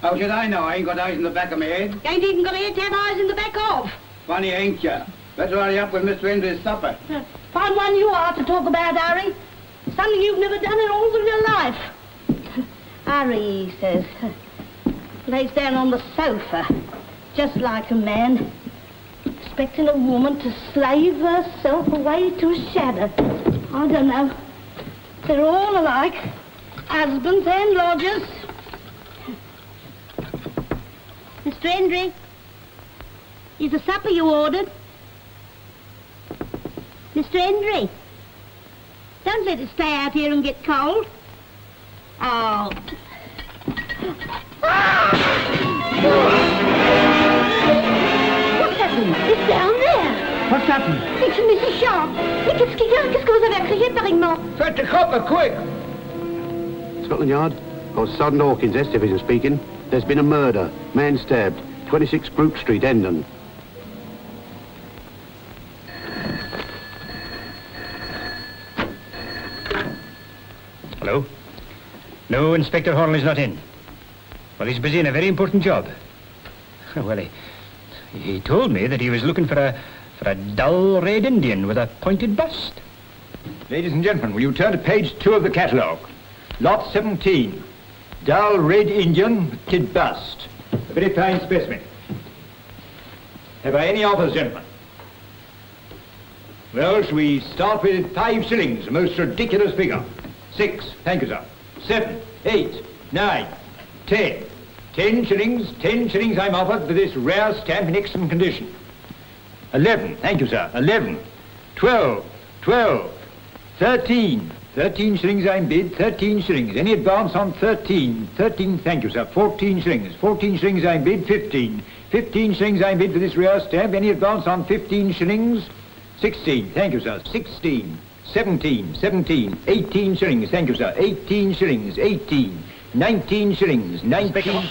How should I know? I ain't got eyes in the back of my head. You ain't even got ear to have eyes in the back of. Funny, ain't you? Better hurry up with Mr. Hendry's supper. Fine one you are to talk about, Harry. Something you've never done in all of your life. Harry, he says, lays down on the sofa, just like a man, expecting a woman to slave herself away to a shadow. I don't know. They're all alike, husbands and lodgers. Mr. Hendry, is the supper you ordered? Mr. Hendry, don't let it stay out here and get cold. Oh. What's happened? It's down there. What's happened? C'est une méchante. Mais qu'est-ce que vous avez crié pareillement? Fetch the copper, quick! Scotland Yard? Oh, Sergeant Hawkins, S Division speaking. There's been a murder. Man stabbed. 26 Brook Street, Hendon. Hello? No, Inspector Hornleigh's not in. Well, he's busy in a very important job. Well, he told me that he was looking for a dull red Indian with a pointed bust. Ladies and gentlemen, will you turn to page 2 of the catalogue? Lot 17. Dull red Indian with kid bust. A very fine specimen. Have I any offers, gentlemen? Well, shall we start with 5 shillings, a most ridiculous figure. 6, thank you, sir. 7, 8, 9, 10. 10 shillings I'm offered for this rare stamp in excellent condition. 11, thank you, sir. 11, 12, 13. 13 shillings I'm bid, 13 shillings. Any advance on 13? 13, thank you, sir. 14 shillings. 14 shillings I'm bid, 15. 15 shillings I'm bid for this rare stamp. Any advance on 15 shillings? 16, thank you, sir. 16, 17, 18 shillings, thank you, sir. 18 shillings, 18. 19 shillings, 19...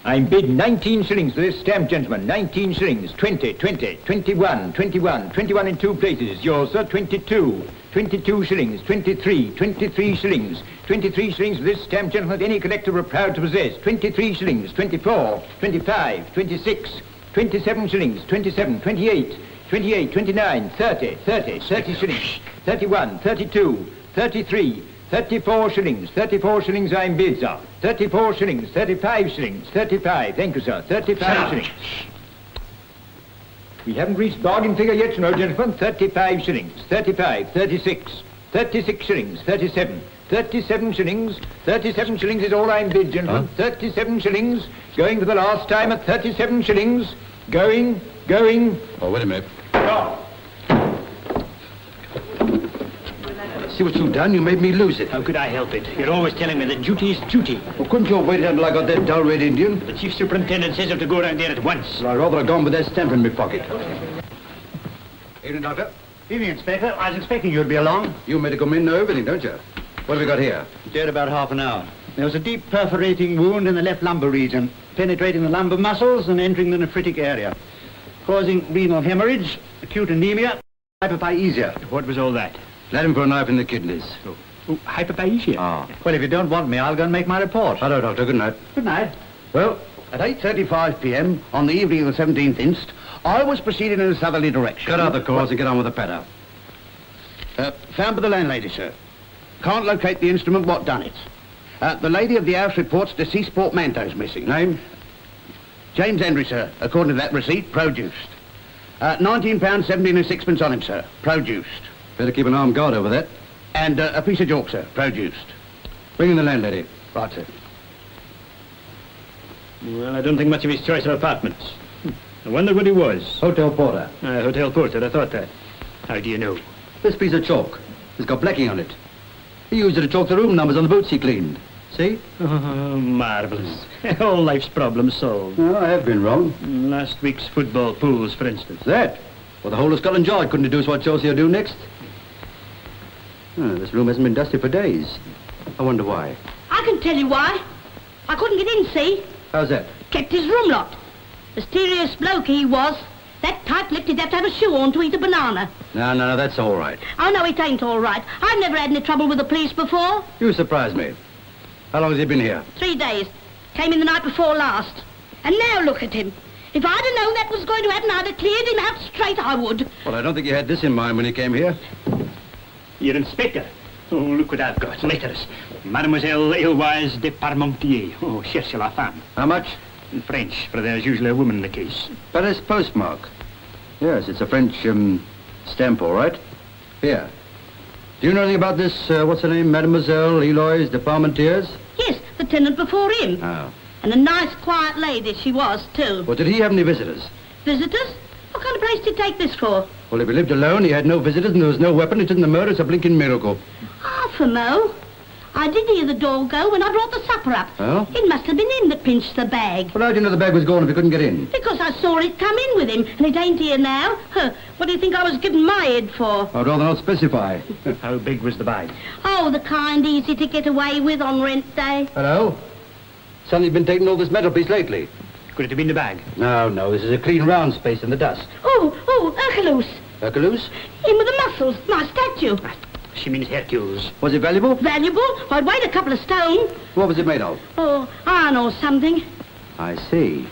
I'm bid 19 shillings for this stamp, gentlemen. 19 shillings, 20, 21 in 2 places. Yours, sir, 22. 22 shillings, 23 shillings. 23 shillings for this stamp, gentlemen, that any collector were proud to possess. 23 shillings, 24, 25, 26, 27 shillings, 27, 28, 29, 30 shillings, 31, 32, 33, 34 shillings. 34 shillings I'm bid, sir. 34 shillings, 35 shillings, 35, thank you, sir. 35 shillings. We haven't reached bargain figure yet, you know, gentlemen. 35 shillings, 35, 36, 36 shillings, 37, 37 shillings. 37 shillings is all I'm bid, gentlemen. 37 shillings, going for the last time at 37 shillings. Going. Oh, wait a minute. Stop. See what you've done? You made me lose it. How could I help it? You're always telling me that duty is duty. Well, couldn't you have waited until I got that dull red Indian? The chief superintendent says I'm to go around there at once. Well, I'd rather have gone with that stamp in my pocket. Evening, Doctor. Evening, Inspector. I was expecting you to be along. You medical men know everything, don't you? What have we got here? Dead about half an hour. There was a deep perforating wound in the left lumbar region, penetrating the lumbar muscles and entering the nephritic area, causing renal hemorrhage, acute anemia, hyperpiesia. What was all that? Let him for a knife in the kidneys. Oh, hyperpiesia. Ah. Well, if you don't want me, I'll go and make my report. Hello, Doctor. Good night. Good night. Well, at 8:35 p.m. on the evening of the 17th inst, I was proceeding in a southerly direction. Cut out the cause and get on with the patter. Found by the landlady, sir. Can't locate the instrument what done it. The lady of the house reports deceased portmanteau's missing. Name? James Hendry, sir. According to that receipt, produced. £19, 17 and sixpence on him, sir. Produced. Better keep an armed guard over that. And a piece of chalk, sir. Produced. Bring in the landlady. Right, sir. Well, I don't think much of his choice of apartments. I wonder what he was. Hotel porter. Hotel porter, I thought that. How do you know? This piece of chalk. It's got blacking on it. He used it to chalk the room numbers on the boots he cleaned. See? Oh, marvellous. All life's problems solved. No, I have been wrong. Last week's football pools, for instance. That? Well, the whole of Scotland Yard couldn't deduce what Chelsea will do next. Oh, this room hasn't been dusted for days. I wonder why. I can tell you why. I couldn't get in, see? How's that? Kept his room locked. Mysterious bloke he was. That tight-lipped he'd have to have a shoe on to eat a banana. No, that's all right. Oh, no, it ain't all right. I've never had any trouble with the police before. You surprise me. How long has he been here? 3 days. Came in the night before last. And now look at him. If I'd have known that was going to happen, I'd have cleared him out straight, I would. Well, I don't think you had this in mind when you came here. Your inspector. Oh, look what I've got. Letters. Mademoiselle Eloise de Parmentier. Oh, cherche la femme. How much? In French, for there's usually a woman in the case. Paris postmark. Yes, it's a French, stamp, all right. Here. Do you know anything about this, what's her name, Mademoiselle Eloise de Parmentiers? Yes, the tenant before him. Oh. And a nice, quiet lady she was, too. Well, did he have any visitors? Visitors? What kind of place did you take this for? Well, if he lived alone, he had no visitors, and there was no weapon, it isn't the murder, it's a blinking miracle. Half a mo. I did hear the door go when I brought the supper up. Oh? It must have been him that pinched the bag. Well, how do you know the bag was gone if he couldn't get in? Because I saw it come in with him, and it ain't here now. Huh. What do you think I was giving my head for? I'd rather not specify. How big was the bag? Oh, the kind easy to get away with on rent day. Hello? Suddenly been taking all this metal piece lately. Could it have been the bag? No, this is a clean round space in the dust. Oh, Hercules. Hercules? Him with the muscles, my statue. She means Hercules. Was it valuable? Valuable? I'd weighed a couple of stone. What was it made of? Oh, iron or something. I see.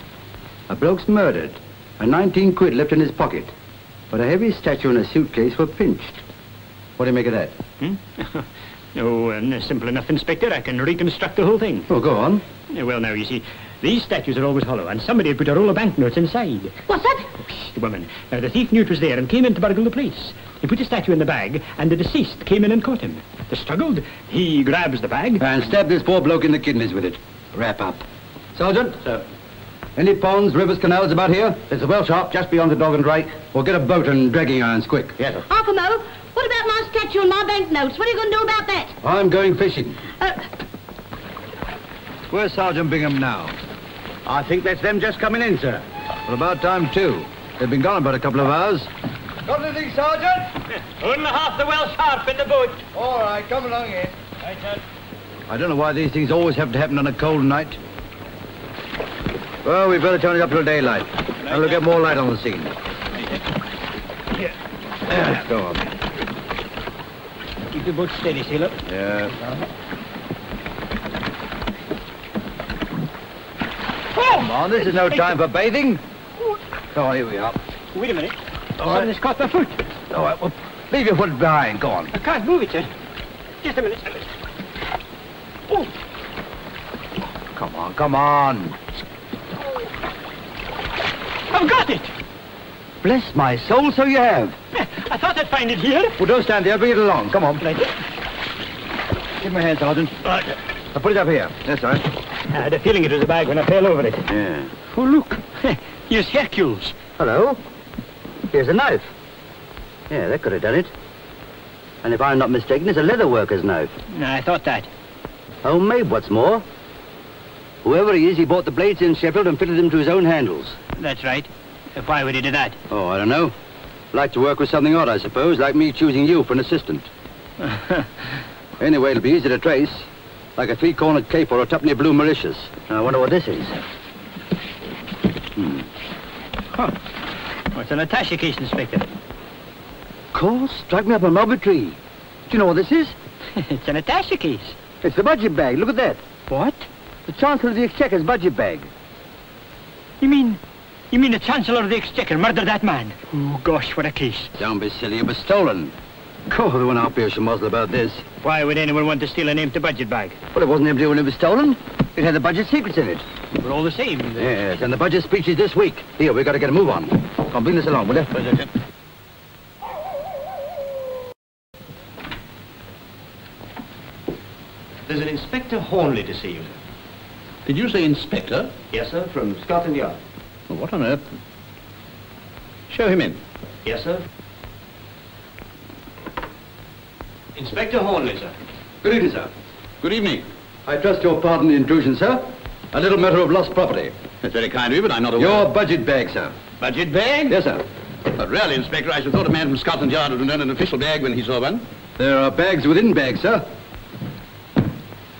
A bloke's murdered, and 19 quid left in his pocket. But a heavy statue and a suitcase were pinched. What do you make of that? Oh, simple enough, Inspector. I can reconstruct the whole thing. Oh, go on. Well, now, you see, these statues are always hollow, and somebody had put a roll of banknotes inside. What's that? The woman. Now, the thief knew it was there and came in to burgle the place. He put the statue in the bag, and the deceased came in and caught him. They struggled. He grabs the bag. And stab this poor bloke in the kidneys with it. Wrap up. Sergeant? Sir. Any ponds, rivers, canals about here? There's a well sharp just beyond the Dog and Drake. We'll get a boat and dragging irons quick. Yes, sir. Half a mo. What about my statue and my banknotes? What are you going to do about that? I'm going fishing. Where's Sergeant Bingham now? I think that's them just coming in, sir. Well, about time, too. They've been gone about a couple of hours. Got anything, Sergeant? Only half the well sharp in the boat. All right, come along in. Right, sir. I don't know why these things always have to happen on a cold night. Well, we'd better turn it up till daylight. And we'll get more light on the scene. Here. Go on. Keep the boat steady, sailor. Yeah. Come on, this is no time for bathing. Oh, here we are. Wait a minute. All right. Something's caught my foot. All right, well, leave your foot behind. Go on. I can't move it, sir. Just a minute. Oh, Come on, come on. I've got it. Bless my soul, so you have. I thought I'd find it here. Well, don't stand there. Bring it along. Come on. Right. Give me a hand, Sergeant. Right. I'll put it up here. That's all right. I had a feeling it was a bag when I fell over it. Yeah. Oh, look. Here's Hercules. Hello. Here's a knife. Yeah, that could have done it. And if I'm not mistaken, it's a leather worker's knife. I thought that. Homemade, what's more. Whoever he is, he bought the blades in Sheffield and fitted them to his own handles. That's right. Why would he do that? Oh, I don't know. Like to work with something odd, I suppose, like me choosing you for an assistant. Anyway, it'll be easy to trace. Like a three-cornered cape or a tuppenny blue Mauritius. Now, I wonder what this is. Huh. What's an attache case, Inspector? Of course, strike me up a mulberry tree. Do you know what this is? It's an attache case. It's the budget bag. Look at that. What? The Chancellor of the Exchequer's budget bag. You mean the Chancellor of the Exchequer murdered that man? Oh, gosh, what a case. Don't be silly. It was stolen. God, there went out there some muzzle about this. Why would anyone want to steal an empty budget bag? Well, it wasn't empty when it was stolen. It had the budget secrets in it. But all the same. Yes, and the budget speech is this week. Here, we've got to get a move on. Come, bring this along, will you? There's an Inspector Hornleigh to see you, sir. Did you say Inspector? Yes, sir, from Scotland Yard. Well, what on earth? Show him in. Yes, sir. Inspector Hornleigh, sir. Good evening, sir. Good evening. I trust you'll pardon the intrusion, sir. A little matter of lost property. That's very kind of you, but I'm not aware. Your budget bag, sir. budget bag? Yes, sir. But really, Inspector, I should have thought a man from Scotland Yard would have known an official bag when he saw one. There are bags within bags, sir.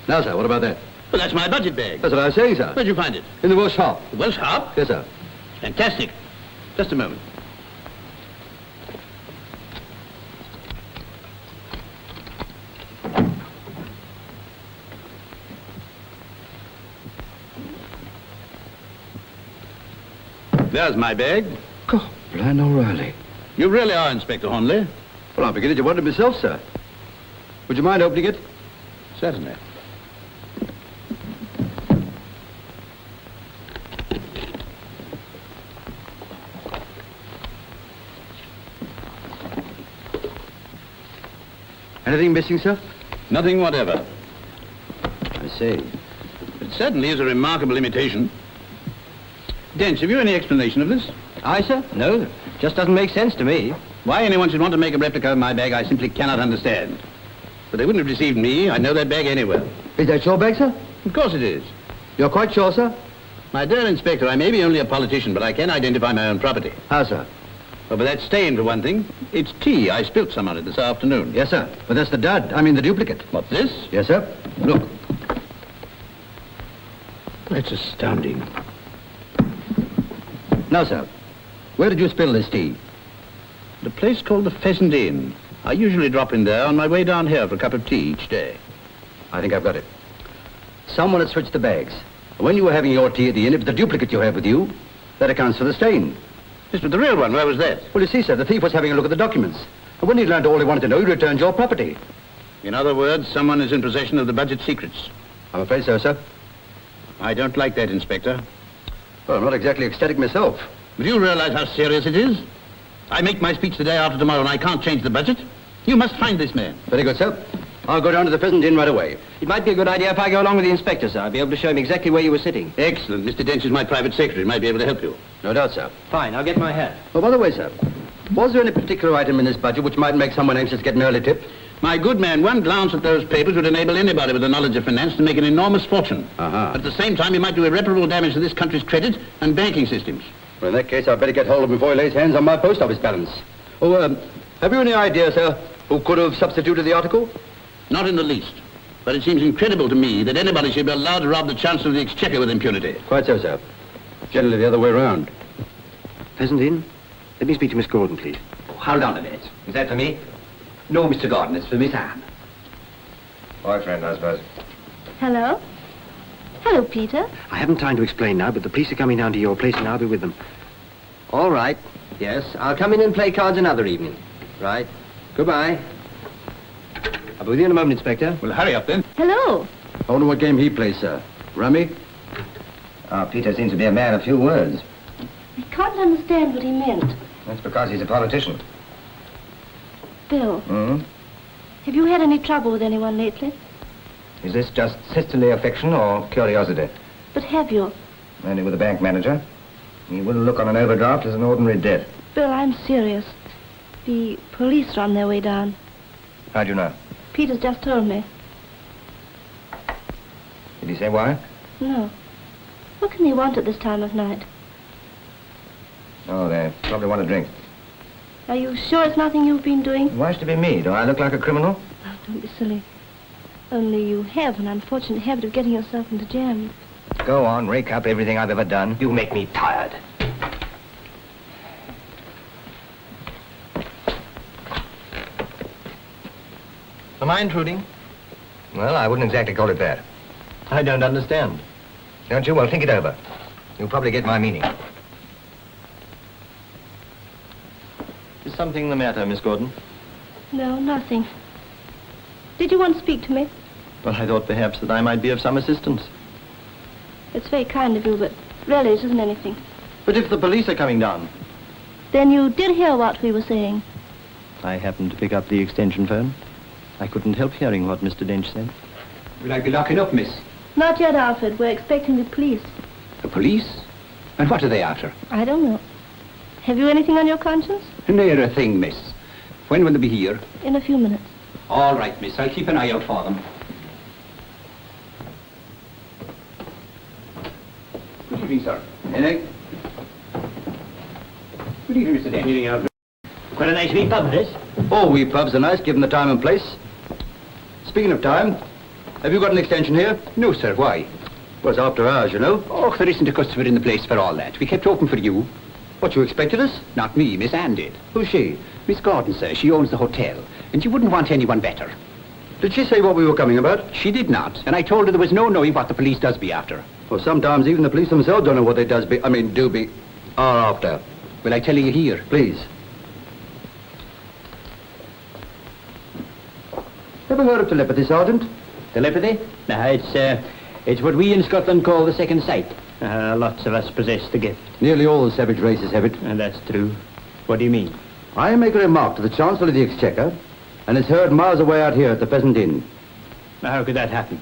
Now, sir, what about that? Well, that's my budget bag. That's what I was saying, sir. Where'd you find it? In the Welsh shop. The Welsh Harp? Yes, sir. Fantastic. Just a moment. There's my bag. God, Blind O'Reilly. You really are Inspector Hornleigh? Well, I'm beginning to wonder myself, sir. Would you mind opening it? Certainly. Anything missing, sir? Nothing whatever. I see. It certainly is a remarkable imitation. Dent, have you any explanation of this? Aye, sir? No, just doesn't make sense to me. Why anyone should want to make a replica of my bag, I simply cannot understand. But they wouldn't have deceived me. I know that bag anywhere. Is that your bag, sir? Of course it is. You're quite sure, sir? My dear Inspector, I may be only a politician, but I can identify my own property. How, sir? Well, but that stain, for one thing. It's tea. I spilt some on it this afternoon. Yes, sir. But that's the dud. I mean the duplicate. What's this? Yes, sir. Look. That's astounding. Now, sir, where did you spill this tea? The place called the Pheasant Inn. I usually drop in there on my way down here for a cup of tea each day. I think I've got it. Someone had switched the bags. When you were having your tea at the inn, it was the duplicate you had with you. That accounts for the stain. Yes, but the real one, where was that? Well, you see, sir, the thief was having a look at the documents. And when he'd learned all he wanted to know, he returned your property. In other words, someone is in possession of the budget secrets. I'm afraid so, sir. I don't like that, Inspector. Well, I'm not exactly ecstatic myself. But do you realize how serious it is? I make my speech the day after tomorrow and I can't change the budget. You must find this man. Very good, sir. I'll go down to the Pheasant Inn right away. It might be a good idea if I go along with the inspector, sir. I'll be able to show him exactly where you were sitting. Excellent. Mr. Dench is my private secretary. Might be able to help you. No doubt, sir. Fine, I'll get my hat. Oh, by the way, sir, was there any particular item in this budget which might make someone anxious to get an early tip? My good man, one glance at those papers would enable anybody with a knowledge of finance to make an enormous fortune. Uh-huh. At the same time, you might do irreparable damage to this country's credit and banking systems. Well, in that case, I'd better get hold of him before he lays hands on my post office balance. Oh, have you any idea, sir, who could have substituted the article? Not in the least. But it seems incredible to me that anybody should be allowed to rob the Chancellor of the Exchequer with impunity. Quite so, sir. Generally the other way around. Pheasant Inn? Let me speak to Miss Gordon, please. Oh, hold on a minute. Is that for me? No, Mr. Gordon, it's for Miss Anne. Boyfriend, I suppose. Hello? Hello, Peter. I haven't time to explain now, but the police are coming down to your place and I'll be with them. All right. Yes, I'll come in and play cards another evening. Right. Goodbye. I'll be with you in a moment, Inspector. Well, hurry up then. Hello. I wonder what game he plays, sir. Rummy? Peter seems to be a man of few words. I can't understand what he meant. That's because he's a politician. Bill, Hmm? have you had any trouble with anyone lately? Is this just sisterly affection or curiosity? But have you? Only with the bank manager. He wouldn't look on an overdraft as an ordinary debt. Bill, I'm serious. The police are on their way down. How do you know? Peter's just told me. Did he say why? No. What can they want at this time of night? Oh, they probably want a drink. Are you sure it's nothing you've been doing? Why should it be me? Do I look like a criminal? Oh, don't be silly. Only you have an unfortunate habit of getting yourself into jam. Go on, rake up everything I've ever done. You make me tired. Am I intruding? Well, I wouldn't exactly call it that. I don't understand. Don't you? Well, think it over. You'll probably get my meaning. Is something the matter, Miss Gordon? No, nothing. Did you want to speak to me? Well, I thought perhaps that I might be of some assistance. It's very kind of you, but really it isn't anything. But if the police are coming down? Then you did hear what we were saying. I happened to pick up the extension phone. I couldn't help hearing what Mr. Dench said. Will I be locking up, miss? Not yet, Alfred. We're expecting the police. The police? And what are they after? I don't know. Have you anything on your conscience? Ne'er a thing, miss. When will they be here? In a few minutes. All right, miss. I'll keep an eye out for them. Good evening, sir. Anything? Good evening, Mr. Dent. Eating out. Quite a nice wee pub, this. All wee pubs are nice, given the time and place. Speaking of time, have you got an extension here? No, sir. Why? Well, it's after hours, you know. Oh, there isn't a customer in the place for all that. We kept open for you. What, you expected us? Not me, Miss Anne did. Who's she? Miss Gordon, sir. She owns the hotel. And you wouldn't want anyone better. Did she say what we were coming about? She did not. And I told her there was no knowing what the police does be after. Well, sometimes even the police themselves don't know what they do be. Or after? Will I tell you here? Please. Ever heard of telepathy, Sergeant? Telepathy? It's what we in Scotland call the second sight. Lots of us possess the gift. Nearly all the savage races have it. And that's true. What do you mean? I make a remark to the Chancellor of the Exchequer, and it's heard miles away out here at the present inn. Now, how could that happen?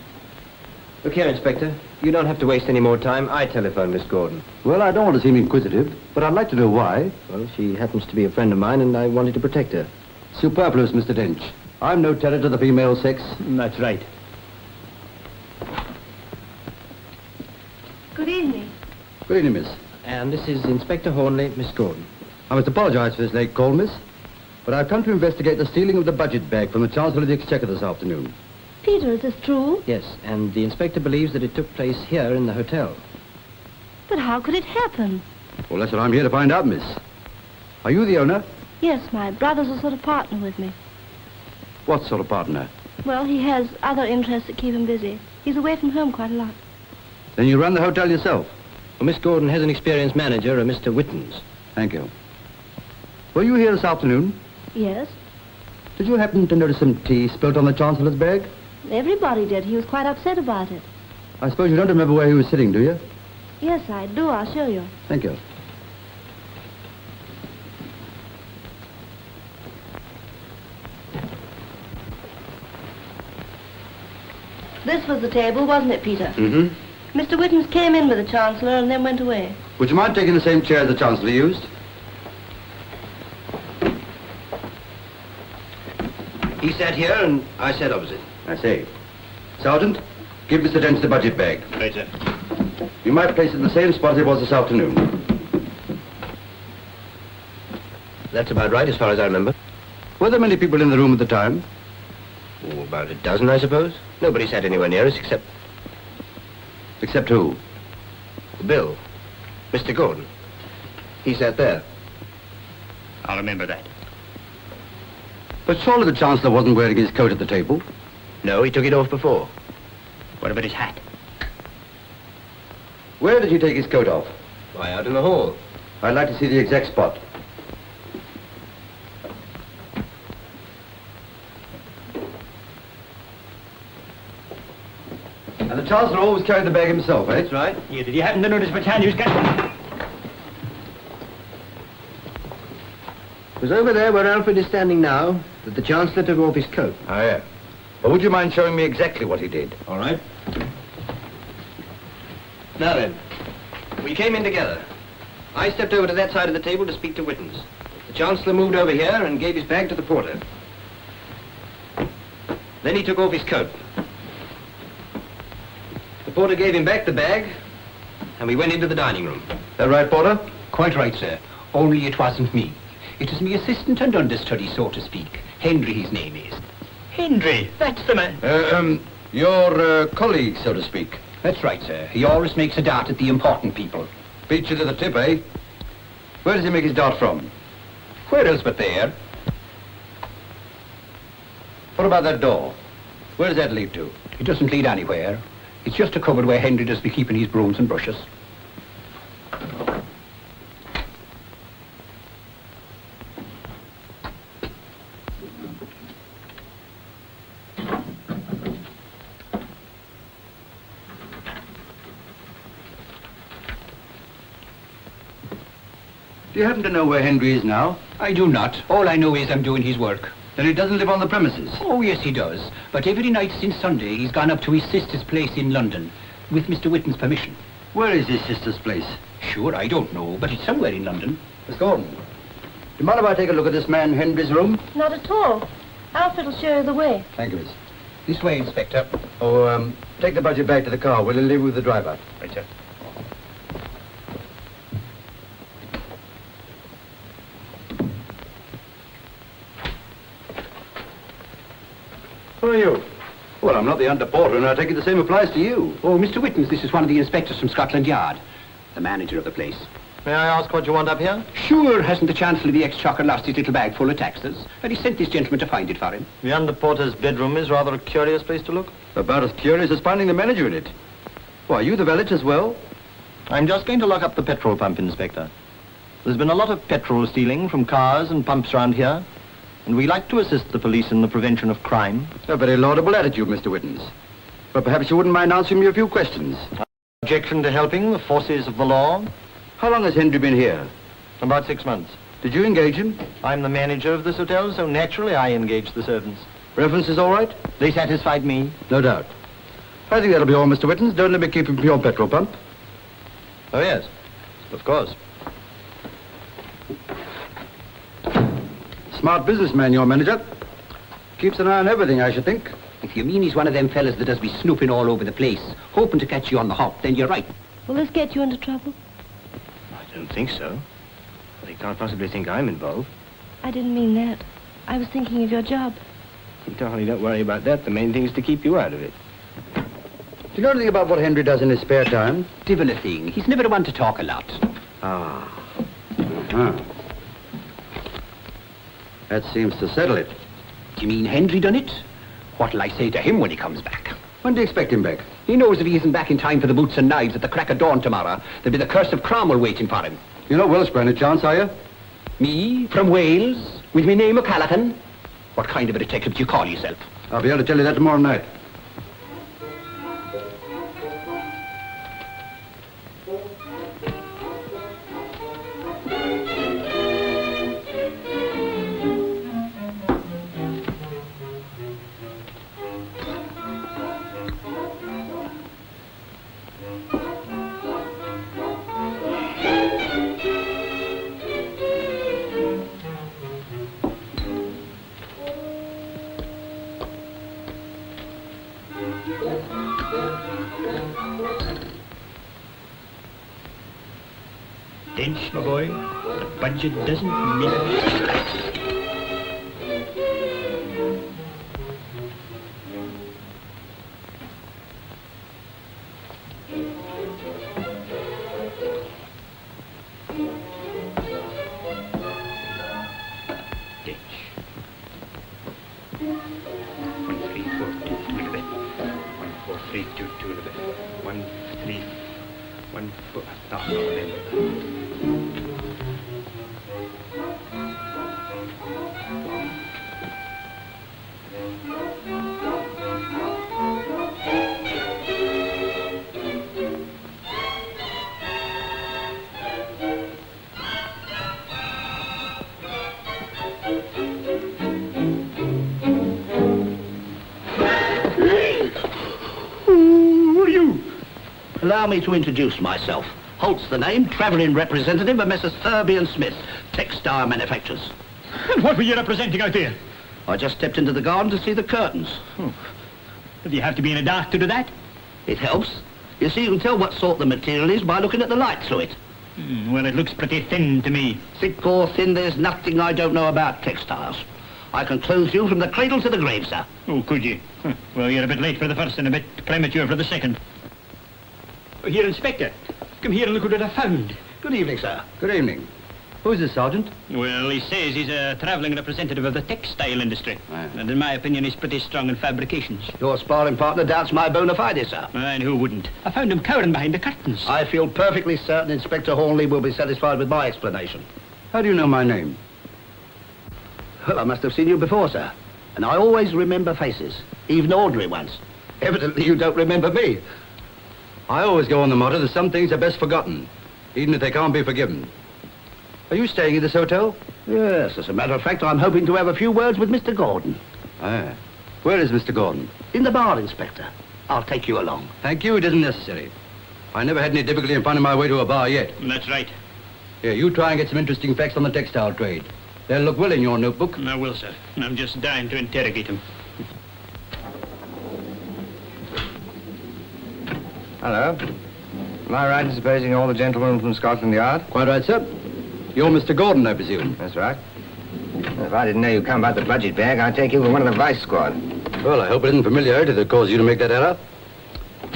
Look here, Inspector. You don't have to waste any more time. I telephoned Miss Gordon. Well, I don't want to seem inquisitive, but I'd like to know why. Well, she happens to be a friend of mine, and I wanted to protect her. Superfluous, Mr. Dench. I'm no terror to the female sex. That's right. Good evening. Good evening, miss. And this is Inspector Hornleigh, Miss Gordon. I must apologize for this late call, miss, but I've come to investigate the stealing of the budget bag from the Chancellor of the Exchequer this afternoon. Peter, is this true? Yes, and the inspector believes that it took place here in the hotel. But how could it happen? Well, that's what I'm here to find out, miss. Are you the owner? Yes, my brother's a sort of partner with me. What sort of partner? Well, he has other interests that keep him busy. He's away from home quite a lot. Then you run the hotel yourself? Well, Miss Gordon has an experienced manager, a Mr. Whittens. Thank you. Were you here this afternoon? Yes. Did you happen to notice some tea spilt on the Chancellor's bag? Everybody did. He was quite upset about it. I suppose you don't remember where he was sitting, do you? Yes, I do. I'll show you. Thank you. This was the table, wasn't it, Peter? Mm-hmm. Mr. Whittens came in with the Chancellor and then went away. Would you mind taking the same chair the Chancellor used? He sat here and I sat opposite. I see. Sergeant, give Mr. Dent the budget bag. Right, sir. You might place it in the same spot it was this afternoon. That's about right, as far as I remember. Were there many people in the room at the time? Oh, about a dozen, I suppose. Nobody sat anywhere near us except... Except who? Bill. Mr. Gordon. He sat there. I'll remember that. But surely the Chancellor wasn't wearing his coat at the table? No, he took it off before. What about his hat? Where did he take his coat off? Why, out in the hall. I'd like to see the exact spot. And the Chancellor always carried the bag himself, eh? That's right. Yeah, did you happen to notice Britannia's got... It was over there where Alfred is standing now that the Chancellor took off his coat. Oh, yeah. Well, would you mind showing me exactly what he did? All right. Now then, we came in together. I stepped over to that side of the table to speak to Whittens. The Chancellor moved over here and gave his bag to the porter. Then he took off his coat. The porter gave him back the bag, and we went into the dining room. That right, porter? Quite right, sir. Only it wasn't me. It was me assistant and understudy, so to speak. Henry, his name is. Henry, that's the man. Your colleague, so to speak. That's right, sir. He always makes a dart at the important people. Beat you to the tip, eh? Where does he make his dart from? Where else but there? What about that door? Where does that lead to? It doesn't lead anywhere. It's just a cupboard where Henry does be keeping his brooms and brushes. Do you happen to know where Henry is now? I do not. All I know is I'm doing his work. Then he doesn't live on the premises. Oh, yes, he does. But every night since Sunday, he's gone up to his sister's place in London, with Mr. Whitten's permission. Where is his sister's place? Sure, I don't know, but it's somewhere in London. Miss Gordon, do you mind if I take a look at this man Henry's room? Not at all. Alfred will show you the way. Thank you, miss. This way, Inspector. Oh, take the budget back to the car. We'll leave with the driver. Right, sir. Who are you? Well, I'm not the under-porter, and I take it the same applies to you. Oh, Mr. Whittens, this is one of the inspectors from Scotland Yard, the manager of the place. May I ask what you want up here? Sure, hasn't the Chancellor of the Exchequer lost his little bag full of taxes? And he sent this gentleman to find it for him. The under-porter's bedroom is rather a curious place to look. About as curious as finding the manager in it. Why, you the valet as well? I'm just going to lock up the petrol pump, Inspector. There's been a lot of petrol stealing from cars and pumps around here, and we like to assist the police in the prevention of crime. A very laudable attitude, Mr. Wittens. But perhaps you wouldn't mind answering me a few questions. Objection to helping the forces of the law? How long has Henry been here? About 6 months. Did you engage him? I'm the manager of this hotel, so naturally I engage the servants. References all right? They satisfied me. No doubt. I think that'll be all, Mr. Wittens. Don't let me keep him from your petrol pump. Oh, yes. Of course. Smart businessman, your manager. Keeps an eye on everything, I should think. If you mean he's one of them fellas that does be snooping all over the place, hoping to catch you on the hop, then you're right. Will this get you into trouble? I don't think so. They can't possibly think I'm involved. I didn't mean that. I was thinking of your job. Darling, don't worry about that. The main thing is to keep you out of it. Do you know anything about what Henry does in his spare time? Divil a thing. He's never one to talk a lot. Ah. Uh-huh. That seems to settle it. Do you mean Henry done it? What'll I say to him when he comes back? When do you expect him back? He knows if he isn't back in time for the boots and knives at the crack of dawn tomorrow, there'll be the curse of Cromwell waiting for him. You're not Welsh by any chance, are you? Me, from Wales, with me name O'Callaghan? What kind of a detective do you call yourself? I'll be able to tell you that tomorrow night. Dench, my boy, the budget doesn't mean... Allow me to introduce myself. Holt's the name, travelling representative of Messrs. Thurby and Smith, textile manufacturers. And what were you representing out there? I just stepped into the garden to see the curtains. Do you have to be in the dark to do that? It helps. You see, you can tell what sort the material is by looking at the light through it. Well, it looks pretty thin to me. Thick or thin, there's nothing I don't know about textiles. I can clothe you from the cradle to the grave, sir. Oh, could you? Well, you're a bit late for the first and a bit premature for the second. Oh, here, Inspector. Come here and look what I found. Good evening, sir. Good evening. Who's this, Sergeant? Well, he says he's a travelling representative of the textile industry. Aye. And in my opinion, he's pretty strong in fabrications. Your sparring partner doubts my bona fides, sir. And who wouldn't? I found him cowering behind the curtains. I feel perfectly certain Inspector Hornleigh will be satisfied with my explanation. How do you know my name? Well, I must have seen you before, sir. And I always remember faces, even ordinary ones. Evidently you don't remember me. I always go on the motto that some things are best forgotten, even if they can't be forgiven. Are you staying at this hotel? Yes, as a matter of fact, I'm hoping to have a few words with Mr. Gordon. Ah. Where is Mr. Gordon? In the bar, Inspector. I'll take you along. Thank you, it isn't necessary. I never had any difficulty in finding my way to a bar yet. That's right. Here, you try and get some interesting facts on the textile trade. They'll look well in your notebook. I will, sir. I'm just dying to interrogate him. Hello. Am I right in supposing all the gentlemen from Scotland Yard? Quite right, sir. You're Mr. Gordon, I presume. That's right. If I didn't know you come about the budget bag, I'd take you for one of the vice squad. Well, I hope it isn't familiarity that caused you to make that error.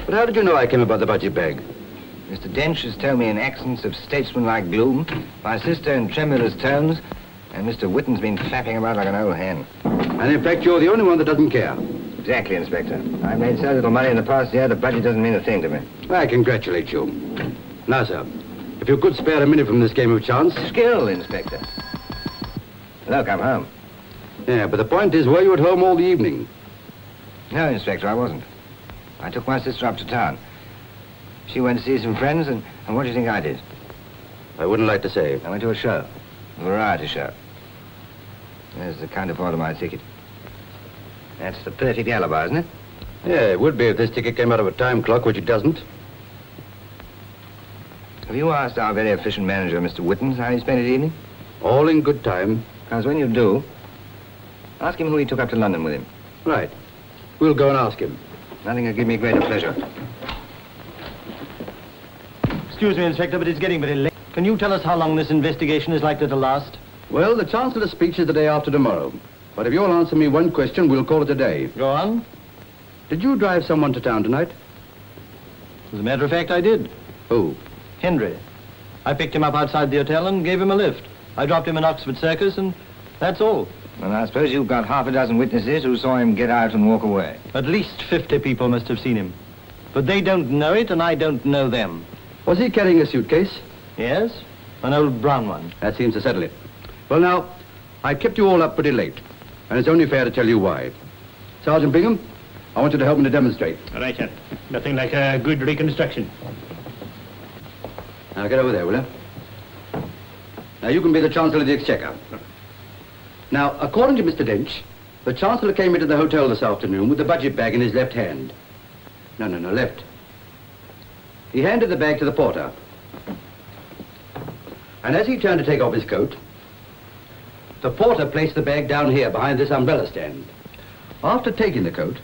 But how did you know I came about the budget bag? Mr. Dench has told me in accents of statesmanlike gloom, my sister in tremulous tones, and Mr. Whitten's been flapping about like an old hen. And in fact, you're the only one that doesn't care. Exactly, Inspector. I've made so little money in the past year, the budget doesn't mean a thing to me. I congratulate you. Now, sir, if you could spare a minute from this game of chance. Skill, Inspector. Look, I'm home. Yeah, but the point is, were you at home all the evening? No, Inspector, I wasn't. I took my sister up to town. She went to see some friends, and what do you think I did? I wouldn't like to say. I went to a show. A variety show. There's the counterpart of my ticket. That's the perfect alibi, isn't it? Yeah, it would be if this ticket came out of a time clock, which it doesn't. Have you asked our very efficient manager, Mr. Wittens, how he spent his evening? All in good time. Because when you do, ask him who he took up to London with him. Right. We'll go and ask him. Nothing could give me greater pleasure. Excuse me, Inspector, but it's getting very late. Can you tell us how long this investigation is likely to last? Well, the Chancellor's speech is the day after tomorrow. But if you'll answer me one question, we'll call it a day. Go on. Did you drive someone to town tonight? As a matter of fact, I did. Who? Henry. I picked him up outside the hotel and gave him a lift. I dropped him in Oxford Circus, and that's all. And I suppose you've got half a dozen witnesses who saw him get out and walk away. At least 50 people must have seen him. But they don't know it, and I don't know them. Was he carrying a suitcase? Yes, an old brown one. That seems to settle it. Well, now, I kept you all up pretty late, and it's only fair to tell you why. Sergeant Bingham, I want you to help me to demonstrate. All right, sir. Nothing like a good reconstruction. Now, get over there, will you? Now, you can be the Chancellor of the Exchequer. Now, according to Mr. Dench, the Chancellor came into the hotel this afternoon with the budget bag in his left hand. No, left. He handed the bag to the porter. And as he turned to take off his coat, the porter placed the bag down here behind this umbrella stand. After taking the coat,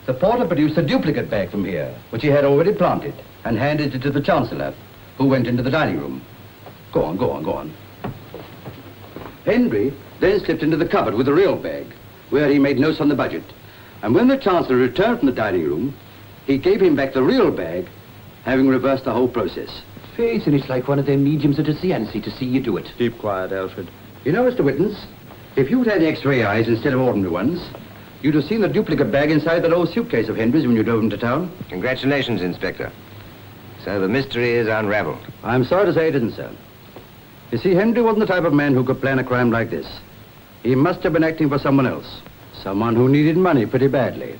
the porter produced a duplicate bag from here, which he had already planted, and handed it to the Chancellor, who went into the dining room. Go on. Henry then slipped into the cupboard with the real bag, where he made notes on the budget. And when the Chancellor returned from the dining room, he gave him back the real bag, having reversed the whole process. Faith, and it's like one of them mediums at a seance to see you do it. Keep quiet, Alfred. You know, Mr. Wittens, if you'd had X-ray eyes instead of ordinary ones, you'd have seen the duplicate bag inside that old suitcase of Henry's when you drove him to town. Congratulations, Inspector. So the mystery is unraveled. I'm sorry to say it isn't, sir. You see, Henry wasn't the type of man who could plan a crime like this. He must have been acting for someone else. Someone who needed money pretty badly.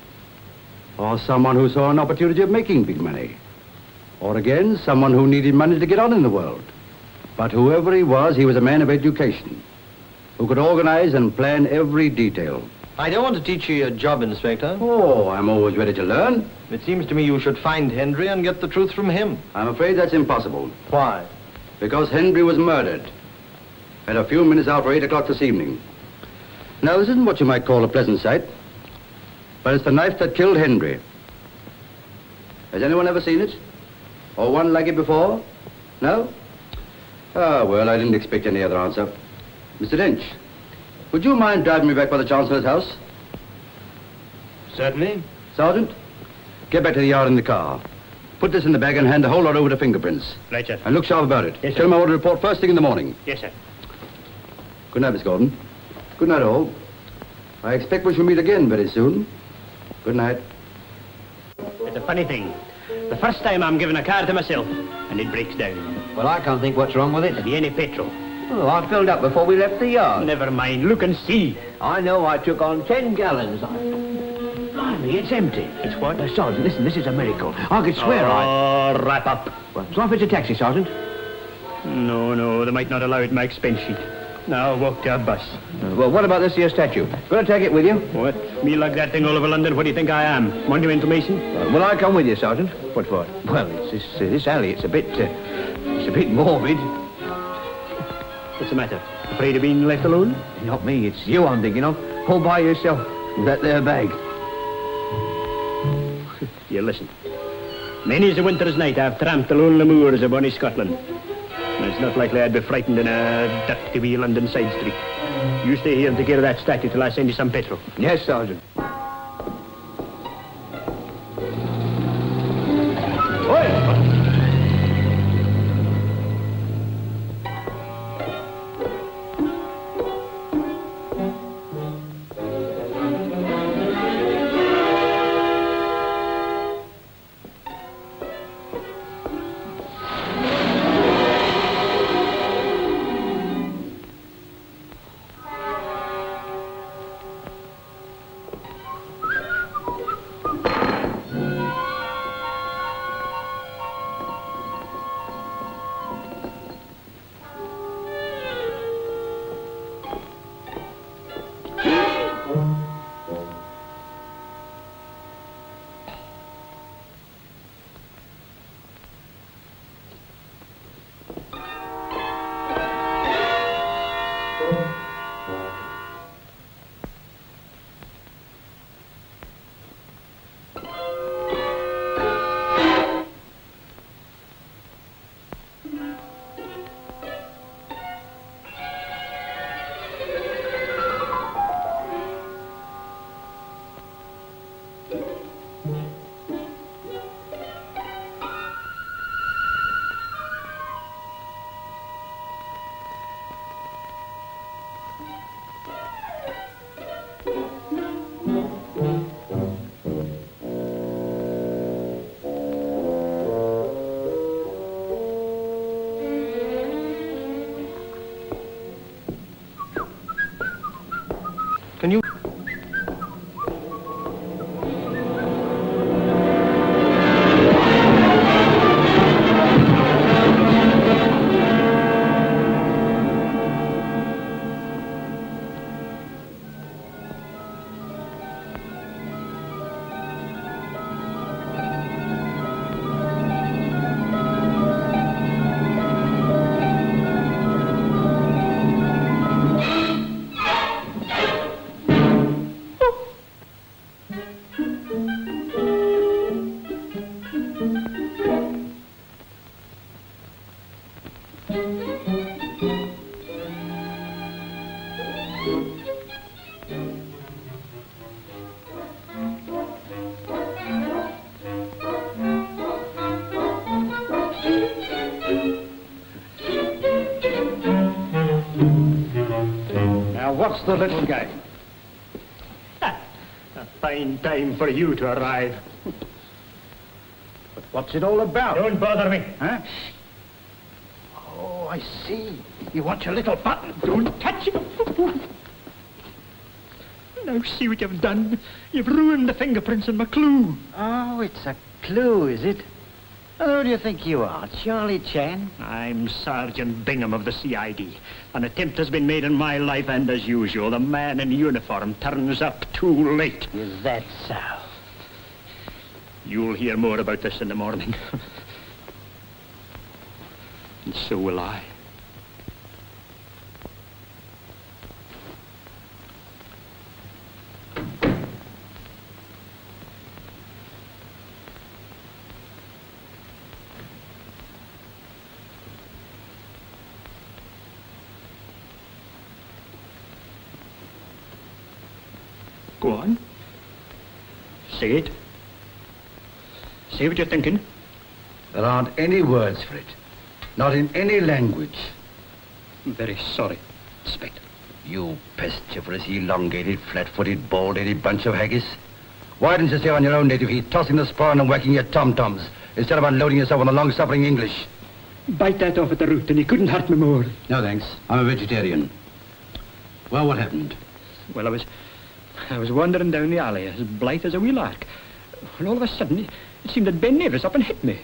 Or someone who saw an opportunity of making big money. Or again, someone who needed money to get on in the world. But whoever he was a man of education, who could organize and plan every detail. I don't want to teach you your job, Inspector. Oh, I'm always ready to learn. It seems to me you should find Henry and get the truth from him. I'm afraid that's impossible. Why? Because Henry was murdered at a few minutes after 8 o'clock this evening. Now, this isn't what you might call a pleasant sight, but it's the knife that killed Henry. Has anyone ever seen it? Or one like it before? No? Ah, well, I didn't expect any other answer. Mr. Dench, would you mind driving me back by the Chancellor's house? Certainly. Sergeant, get back to the yard in the car. Put this in the bag and hand the whole lot over to fingerprints. Right, sir. And look sharp about it. Yes, sir. Tell him I want to report first thing in the morning. Yes, sir. Good night, Miss Gordon. Good night, all. I expect we shall meet again very soon. Good night. It's a funny thing. The first time I'm giving a car to myself, and it breaks down. Well, I can't think what's wrong with it. Have you any petrol? Oh, I filled up before we left the yard. Never mind. Look and see. I know I took on 10 gallons. Blimey, it's empty. It's what? Sergeant, listen, this is a miracle. I could swear wrap up. Well, so if it's a taxi, Sergeant? No, they might not allow it in my expense sheet. Now, walk to a bus. Well, what about this here statue? Gonna take it with you? What? Me lug that thing all over London? What do you think I am? Monumental Mason? Will I come with you, Sergeant? What for? Well, it's this alley. It's a bit morbid. What's the matter? Afraid of being left alone? Not me. It's you I'm thinking of. All by yourself. With that there bag. You listen. Many's a winter's night I've tramped the lonely moors of bonny Scotland. And it's not likely I'd be frightened in a dirty wee London side street. You stay here and take care of that statue till I send you some petrol. Yes, Sergeant. What's the little guy? A fine time for you to arrive. But what's it all about? Don't bother me. Huh? Oh, I see. You want your little button. Don't touch it. Now see what you've done. You've ruined the fingerprints in my clue. Oh, it's a clue, is it? Who do you think you are, Charlie Chan? I'm Sergeant Bingham of the CID. An attempt has been made in my life, and as usual, the man in uniform turns up too late. Is that so? You'll hear more about this in the morning. And so will I. Go on. Say it. Say what you're thinking. There aren't any words for it. Not in any language. I'm very sorry, Inspector. You pestiferous, elongated, flat-footed, bald-headed bunch of haggis. Why didn't you stay on your own native heath, tossing the sporran and whacking your tom-toms, instead of unloading yourself on the long-suffering English? Bite that off at the root, and he couldn't hurt me more. No, thanks. I'm a vegetarian. Well, what happened? Well, I was wandering down the alley, as blithe as a wee lark. And all of a sudden, it seemed that Ben Nevis up and hit me.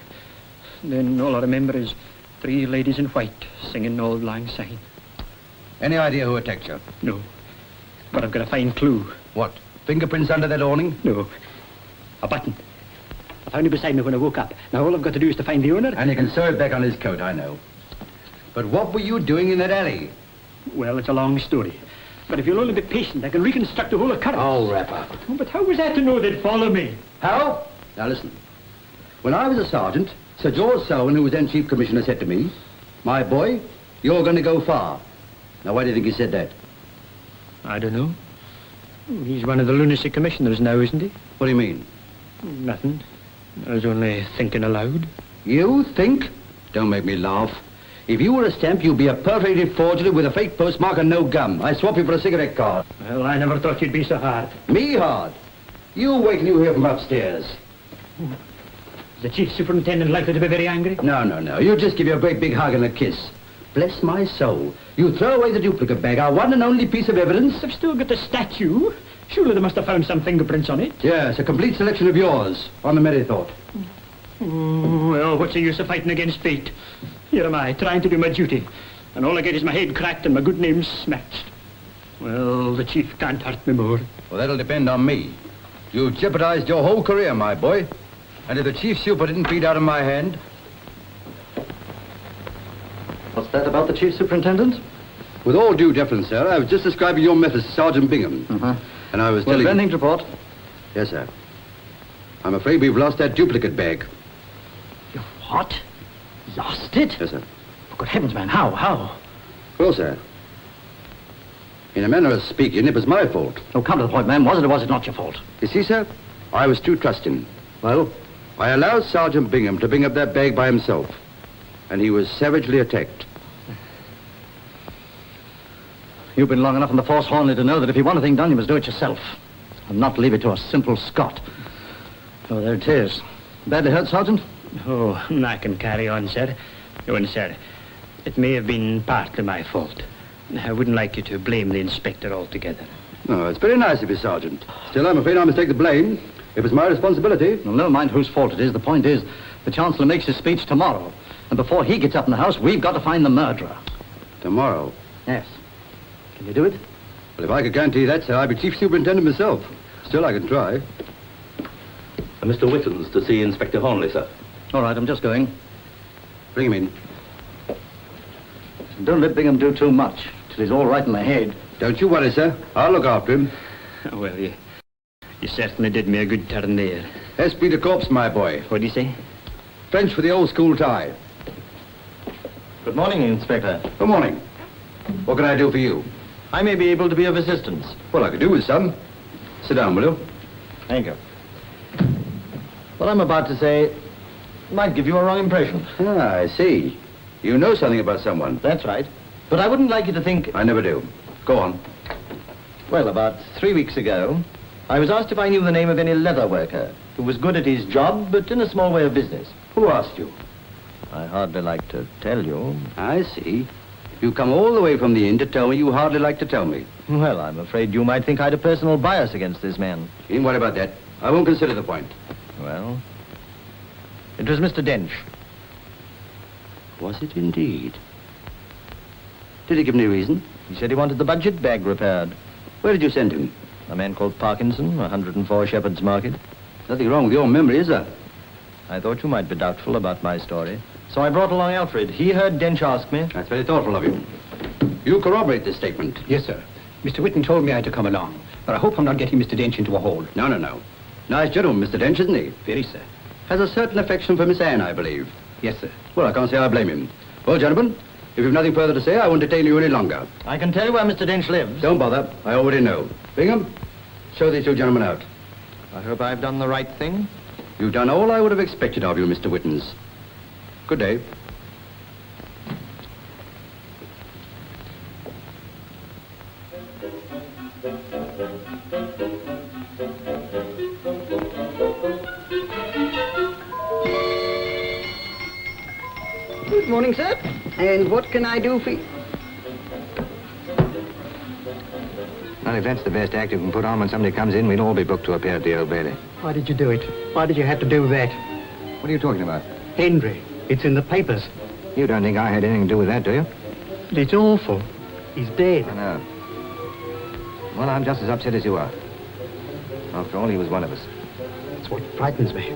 And then all I remember is 3 ladies in white singing Auld Lang Syne. Any idea who attacked you? No. But I've got a fine clue. What? Fingerprints under that awning? No. A button. I found it beside me when I woke up. Now all I've got to do is to find the owner. And you can sew it back on his coat, I know. But what were you doing in that alley? Well, it's a long story. But if you'll only be patient, I can reconstruct the whole occurrence. Oh, wrap up. Oh, but how was I to know they'd follow me? How? Now listen. When I was a sergeant, Sir George Selwyn, who was then Chief Commissioner, said to me, "My boy, you're going to go far." Now, why do you think he said that? I don't know. He's one of the lunacy commissioners now, isn't he? What do you mean? Nothing. I was only thinking aloud. You think? Don't make me laugh. If you were a stamp, you'd be a perforated forgery with a fake postmark and no gum. I'd swap you for a cigarette card. Well, I never thought you'd be so hard. Me hard? You wait till you hear from upstairs. Is the chief superintendent likely to be very angry? No. You just give you a great big hug and a kiss. Bless my soul. You throw away the duplicate bag, our one and only piece of evidence. I've still got the statue. Surely they must have found some fingerprints on it. Yes, a complete selection of yours on the merry thought. Oh, well, what's the use of fighting against fate? Here am I, trying to do my duty, and all I get is my head cracked and my good name smashed. Well, the chief can't hurt me more. Well, that'll depend on me. You've jeopardized your whole career, my boy. And if the chief super didn't feed out of my hand... What's that about the chief superintendent? With all due deference, sir, I was just describing your methods to Sergeant Bingham. And I was telling... Well, anything to report? Yes, sir. I'm afraid we've lost that duplicate bag. You what? Lost it? Yes, sir. For good heavens, man, how? Well, sir, in a manner of speaking, it was my fault. Oh, come to the point, man. Was it or was it not your fault? You see, sir, I was too trusting. Well? I allowed Sergeant Bingham to bring up that bag by himself, and he was savagely attacked. You've been long enough in the force, Hornleigh, to know that if you want a thing done, you must do it yourself, and not leave it to a simple Scot. Oh, there it is. Badly hurt, Sergeant? Oh, I can carry on, sir. Oh, and, sir, it may have been partly my fault. I wouldn't like you to blame the inspector altogether. No, it's very nice of you, Sergeant. Still, I'm afraid I must take the blame. It was my responsibility. Well, never mind whose fault it is. The point is, the Chancellor makes his speech tomorrow. And before he gets up in the house, we've got to find the murderer. Tomorrow? Yes. Can you do it? Well, if I could guarantee that, sir, I'd be Chief Superintendent myself. Still, I can try. Mr. Whitten's to see Inspector Hornleigh, sir. All right, I'm just going. Bring him in. Don't let Bingham do too much, till he's all right in the head. Don't you worry, sir. I'll look after him. Well, you certainly did me a good turn there. Esprit de corps, my boy. What do you say? French for the old school tie. Good morning, Inspector. Good morning. What can I do for you? I may be able to be of assistance. Well, I could do with some. Sit down, will you? Thank you. What I'm about to say might give you a wrong impression. Ah, I see. You know something about someone. That's right. But I wouldn't like you to think... I never do. Go on. Well, about 3 weeks ago, I was asked if I knew the name of any leather worker who was good at his job, but in a small way of business. Who asked you? I hardly like to tell you. I see. You come all the way from the inn to tell me you hardly like to tell me. Well, I'm afraid you might think I had a personal bias against this man. You needn't worry about that. I won't consider the point. Well, it was Mr. Dench. Was it indeed? Did he give any reason? He said he wanted the budget bag repaired. Where did you send him? A man called Parkinson, 104 Shepherd's Market. Nothing wrong with your memory, is there? I thought you might be doubtful about my story. So I brought along Alfred. He heard Dench ask me. That's very thoughtful of you. You corroborate this statement? Yes, sir. Mr. Whitten told me I had to come along, but I hope I'm not getting Mr. Dench into a hole. No. Nice gentleman, Mr. Dench, isn't he? Very, sir. Has a certain affection for Miss Anne, I believe. Yes, sir. Well, I can't say I blame him. Well, gentlemen, if you've nothing further to say, I won't detain you any longer. I can tell you where Mr. Dench lives. Don't bother. I already know. Bingham, show these two gentlemen out. I hope I've done the right thing. You've done all I would have expected of you, Mr. Whittens. Good day. Good morning, sir. And what can I do for you? Well, if that's the best act you can put on when somebody comes in, we'd all be booked to appear at the Old Bailey. Why did you do it? Why did you have to do that? What are you talking about? Henry, it's in the papers. You don't think I had anything to do with that, do you? It's awful. He's dead. I know. Well, I'm just as upset as you are. After all, he was one of us. That's what frightens me.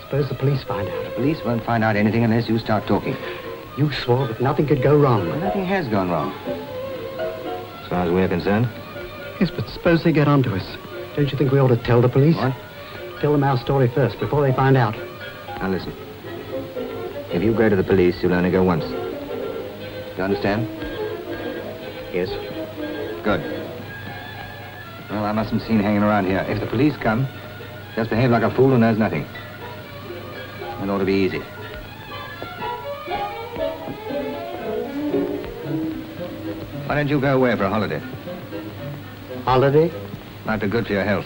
Suppose the police find out. The police won't find out anything unless you start talking. You swore that nothing could go wrong. Well, nothing has gone wrong. As far as we're concerned. Yes, but suppose they get onto us. Don't you think we ought to tell the police? What? Tell them our story first, before they find out. Now, listen. If you go to the police, you'll only go once. You understand? Yes. Good. Well, I mustn't be seen hanging around here. If the police come, just behave like a fool who knows nothing. It ought to be easy. Why don't you go away for a holiday? Holiday? Might be good for your health.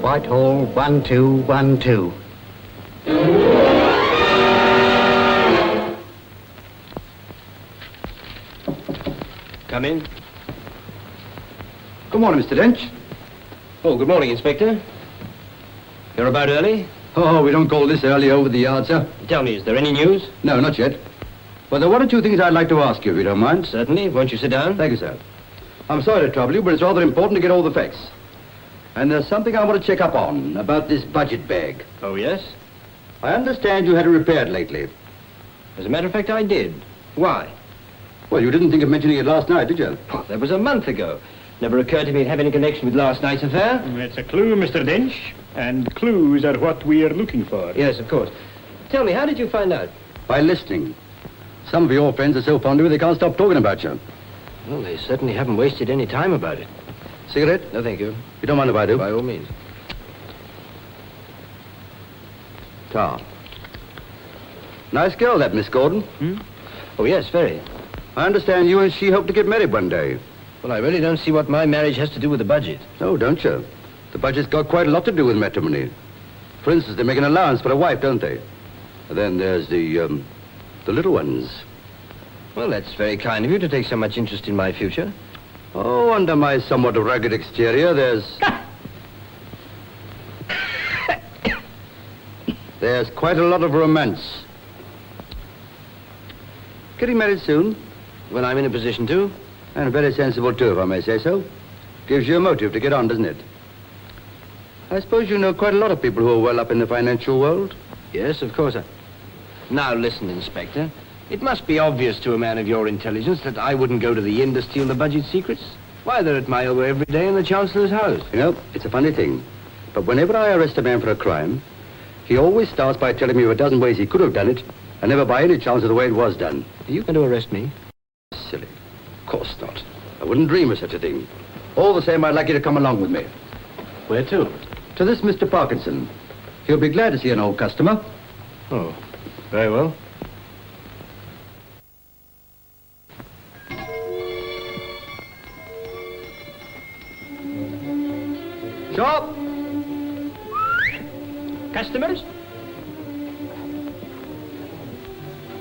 Whitehall, 1212. Come in. Good morning, Mr. Dench. Oh, good morning, Inspector. You're about early? Oh, we don't call this early over the yard, sir. Tell me, is there any news? No, not yet. Well, there are one or two things I'd like to ask you, if you don't mind. Certainly. Won't you sit down? Thank you, sir. I'm sorry to trouble you, but it's rather important to get all the facts. And there's something I want to check up on, about this budget bag. Oh, yes? I understand you had it repaired lately. As a matter of fact, I did. Why? Well, you didn't think of mentioning it last night, did you? Oh, that was a month ago. Never occurred to me to have any connection with last night's affair. It's a clue, Mr. Dench, and clues are what we are looking for. Yes, of course. Tell me, how did you find out? By listening. Some of your friends are so fond of you they can't stop talking about you. Well, they certainly haven't wasted any time about it. Cigarette? No, thank you. You don't mind if I do? By all means. Tar. Nice girl, that Miss Gordon. Oh, yes, very. I understand you and she hope to get married one day. Well, I really don't see what my marriage has to do with the budget. Oh, don't you? The budget's got quite a lot to do with matrimony. For instance, they make an allowance for a wife, don't they? And then there's the little ones. Well, that's very kind of you to take so much interest in my future. Oh, under my somewhat rugged exterior, there's quite a lot of romance. Getting married soon? When I'm in a position to. And very sensible, too, if I may say so. Gives you a motive to get on, doesn't it? I suppose you know quite a lot of people who are well up in the financial world? Yes, of course. Now, listen, Inspector. It must be obvious to a man of your intelligence that I wouldn't go to the inn to steal the budget secrets. Why, they're at my elbow every day in the Chancellor's house. You know, it's a funny thing. But whenever I arrest a man for a crime, he always starts by telling me of a dozen ways he could have done it, and never by any chance of the way it was done. Are you going to arrest me? Silly. Of course not. I wouldn't dream of such a thing. All the same, I'd like you to come along with me. Where to? To this Mr. Parkinson. He'll be glad to see an old customer. Oh, very well. Shop! Customers?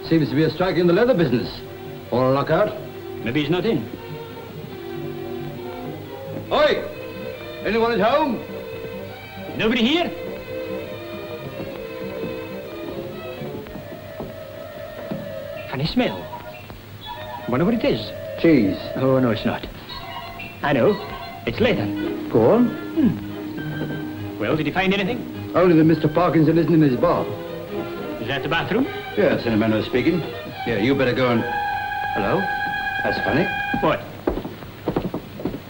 Seems to be a strike in the leather business. Or a lockout. Maybe he's not in. Oi! Anyone at home? Nobody here? Funny smell. Wonder what it is. Cheese. Oh, no, it's not. I know. It's leather. Go on. Well, did you find anything? Only that Mr. Parkinson isn't in his bar. Is that the bathroom? Yes, in a manner of speaking. Yeah, you better go and... Hello? That's funny. What?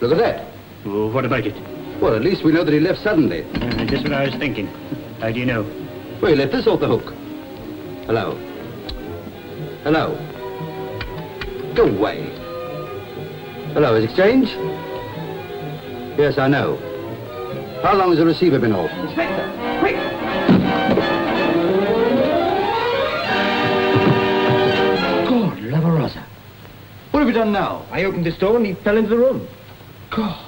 Look at that. Oh, what about it? Well, at least we know that he left suddenly. Just what I was thinking. How do you know? Well, he left this off the hook. Hello? Hello? Go away. Hello, is exchange? Yes, I know. How long has the receiver been off? Inspector, quick! God, Lavarosa. What have you done now? I opened this door and he fell into the room. God.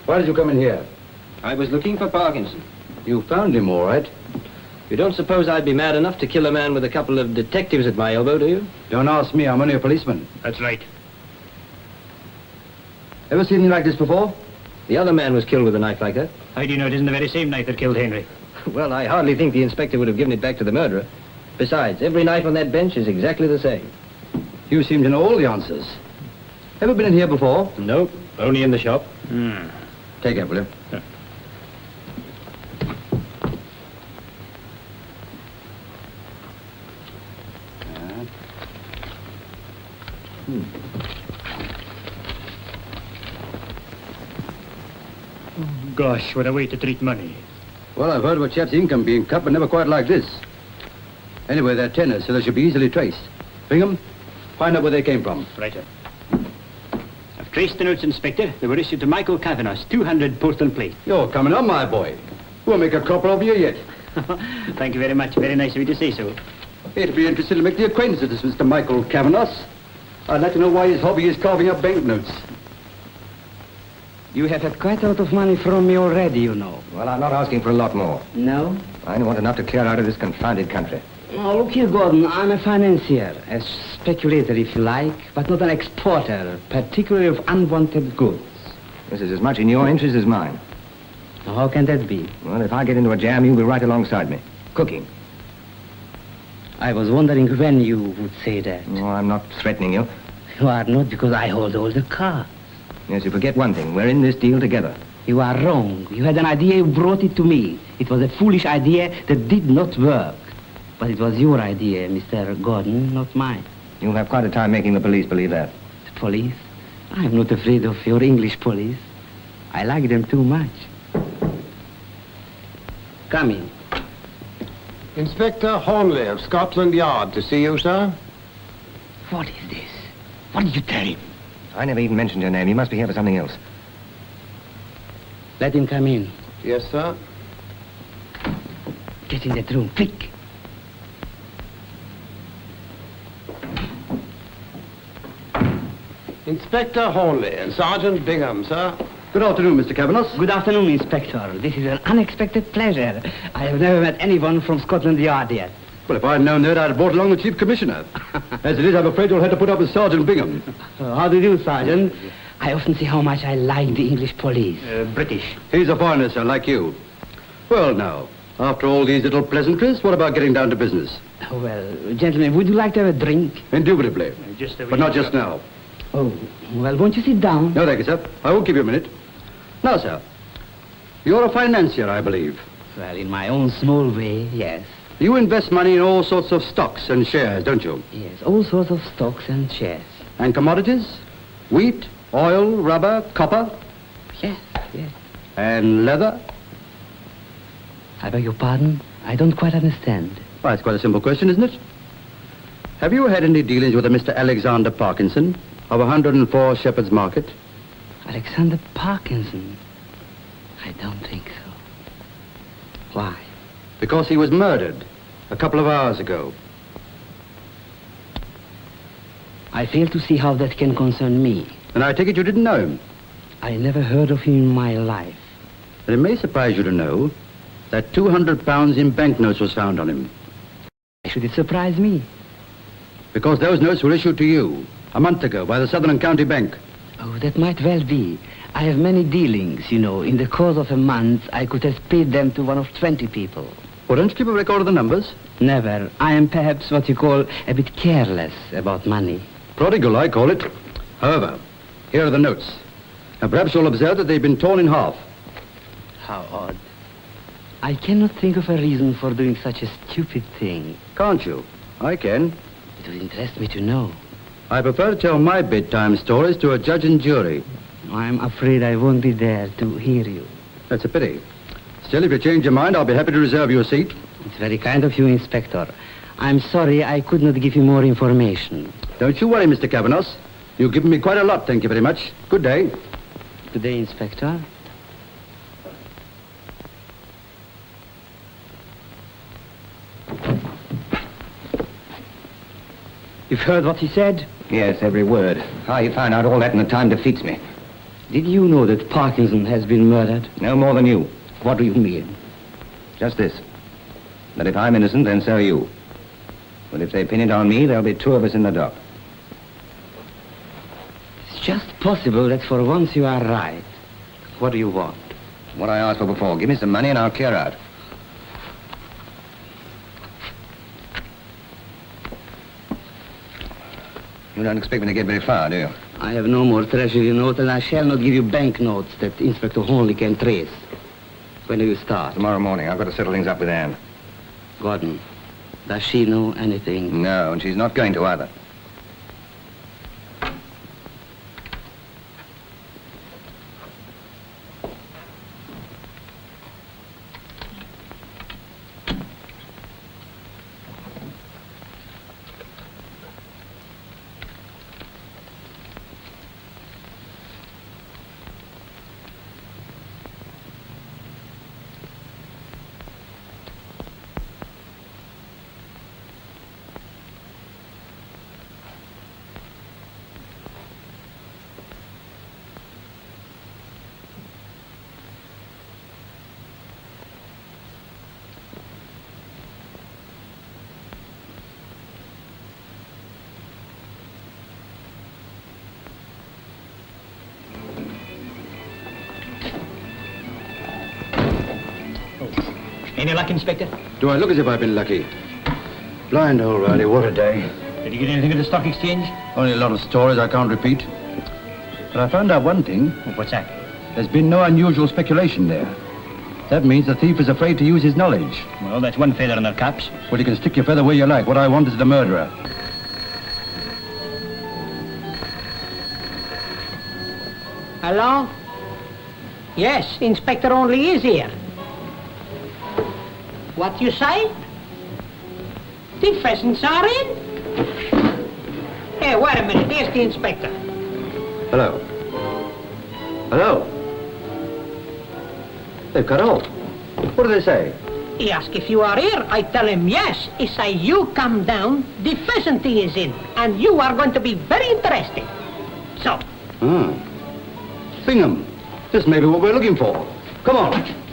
Why did you come in here? I was looking for Parkinson. You found him, all right. You don't suppose I'd be mad enough to kill a man with a couple of detectives at my elbow, do you? Don't ask me, I'm only a policeman. That's right. Ever seen anything like this before? The other man was killed with a knife like that. How do you know it isn't the very same knife that killed Henry? Well, I hardly think the inspector would have given it back to the murderer. Besides, every knife on that bench is exactly the same. You seem to know all the answers. Ever been in here before? Nope, only in the shop. Take it, will you? Yeah. Gosh, what a way to treat money. Well, I've heard of a chap's income being cut, but never quite like this. Anyway, they're tenors, so they should be easily traced. Bingham, find out where they came from. Right, sir. I've traced the notes, Inspector. They were issued to Michael Kavanagh's 200 Portland Place. You're coming on, my boy. We'll make a copper of you yet. Thank you very much. Very nice of you to say so. It'd be interesting to make the acquaintance of this Mr. Michael Kavanagh. I'd like to know why his hobby is carving up banknotes. You have had quite a lot of money from me already, you know. Well, I'm not asking for a lot more. No? I want enough to clear out of this confounded country. Oh, look here, Gordon. I'm a financier, a speculator, if you like, but not an exporter, particularly of unwanted goods. This is as much in your interest as mine. Now, how can that be? Well, if I get into a jam, you'll be right alongside me. Cooking. I was wondering when you would say that. Oh, I'm not threatening you. You are not, because I hold all the cards. Yes, you forget one thing. We're in this deal together. You are wrong. You had an idea, you brought it to me. It was a foolish idea that did not work. But it was your idea, Mr. Gordon, not mine. You'll have quite a time making the police believe that. The police? I'm not afraid of your English police. I like them too much. Come in. Inspector Hornleigh of Scotland Yard to see you, sir. What is this? What did you tell him? I never even mentioned your name. You must be here for something else. Let him come in. Yes, sir. Get in that room, quick. Inspector Hornleigh and Sergeant Bingham, sir. Good afternoon, Mr. Kavanagh. Good afternoon, Inspector. This is an unexpected pleasure. I have never met anyone from Scotland Yard yet. Well, if I'd known that, I'd have brought along the Chief Commissioner. As it is, I'm afraid you'll have to put up with Sergeant Bingham. How do you do, Sergeant? I often see how much I like the English police. British. He's a foreigner, sir, like you. Well, now, after all these little pleasantries, what about getting down to business? Well, gentlemen, would you like to have a drink? Indubitably. But not just now. Oh, well, won't you sit down? No, thank you, sir. I won't give you a minute. Now, sir, you're a financier, I believe. Well, in my own small way, yes. You invest money in all sorts of stocks and shares, don't you? Yes, all sorts of stocks and shares. And commodities? Wheat, oil, rubber, copper? Yes, yes. And leather? I beg your pardon? I don't quite understand. Why, it's quite a simple question, isn't it? Have you had any dealings with a Mr. Alexander Parkinson of 104 Shepherd's Market? Alexander Parkinson? I don't think so. Why? Because he was murdered a couple of hours ago. I fail to see how that can concern me. And I take it you didn't know him? I never heard of him in my life. But it may surprise you to know that £200 in banknotes was found on him. Why should it surprise me? Because those notes were issued to you a month ago by the Southern County Bank. Oh, that might well be. I have many dealings, you know. In the course of a month, I could have paid them to one of 20 people. Well, don't you keep a record of the numbers? Never. I am perhaps what you call a bit careless about money. Prodigal, I call it. However, here are the notes. Now, perhaps you'll observe that they've been torn in half. How odd. I cannot think of a reason for doing such a stupid thing. Can't you? I can. It would interest me to know. I prefer to tell my bedtime stories to a judge and jury. I'm afraid I won't be there to hear you. That's a pity. Still, if you change your mind, I'll be happy to reserve you a seat. It's very kind of you, Inspector. I'm sorry I could not give you more information. Don't you worry, Mr. Kavanagh. You've given me quite a lot, thank you very much. Good day. Good day, Inspector. You've heard what he said? Yes, every word. How you found out all that in the time defeats me. Did you know that Parkinson has been murdered? No more than you. What do you mean? Just this. That if I'm innocent, then so are you. But if they pin it on me, there'll be two of us in the dock. It's just possible that for once you are right. What do you want? What I asked for before. Give me some money and I'll clear out. You don't expect me to get very far, do you? I have no more treasury notes, and I shall not give you banknotes that Inspector Hornleigh can trace. When do you start? Tomorrow morning. I've got to settle things up with Anne. Gordon, does she know anything? No, and she's not going to either. Any luck, Inspector? Do I look as if I've been lucky? Blind old Riley, what a day. Did you get anything at the stock exchange? Only a lot of stories I can't repeat. But I found out one thing. What's that? There's been no unusual speculation there. That means the thief is afraid to use his knowledge. Well, that's one feather in their caps. Well, you can stick your feather where you like. What I want is the murderer. Hello? Yes, Inspector Hornleigh is here. What you say? The pheasants are in? Hey, wait a minute. Here's the inspector. Hello. Hello. They've cut off. What do they say? He asks if you are here. I tell him yes. He say you come down, the pheasant is in, and you are going to be very interested. So. Bingham. This may be what we're looking for. Come on.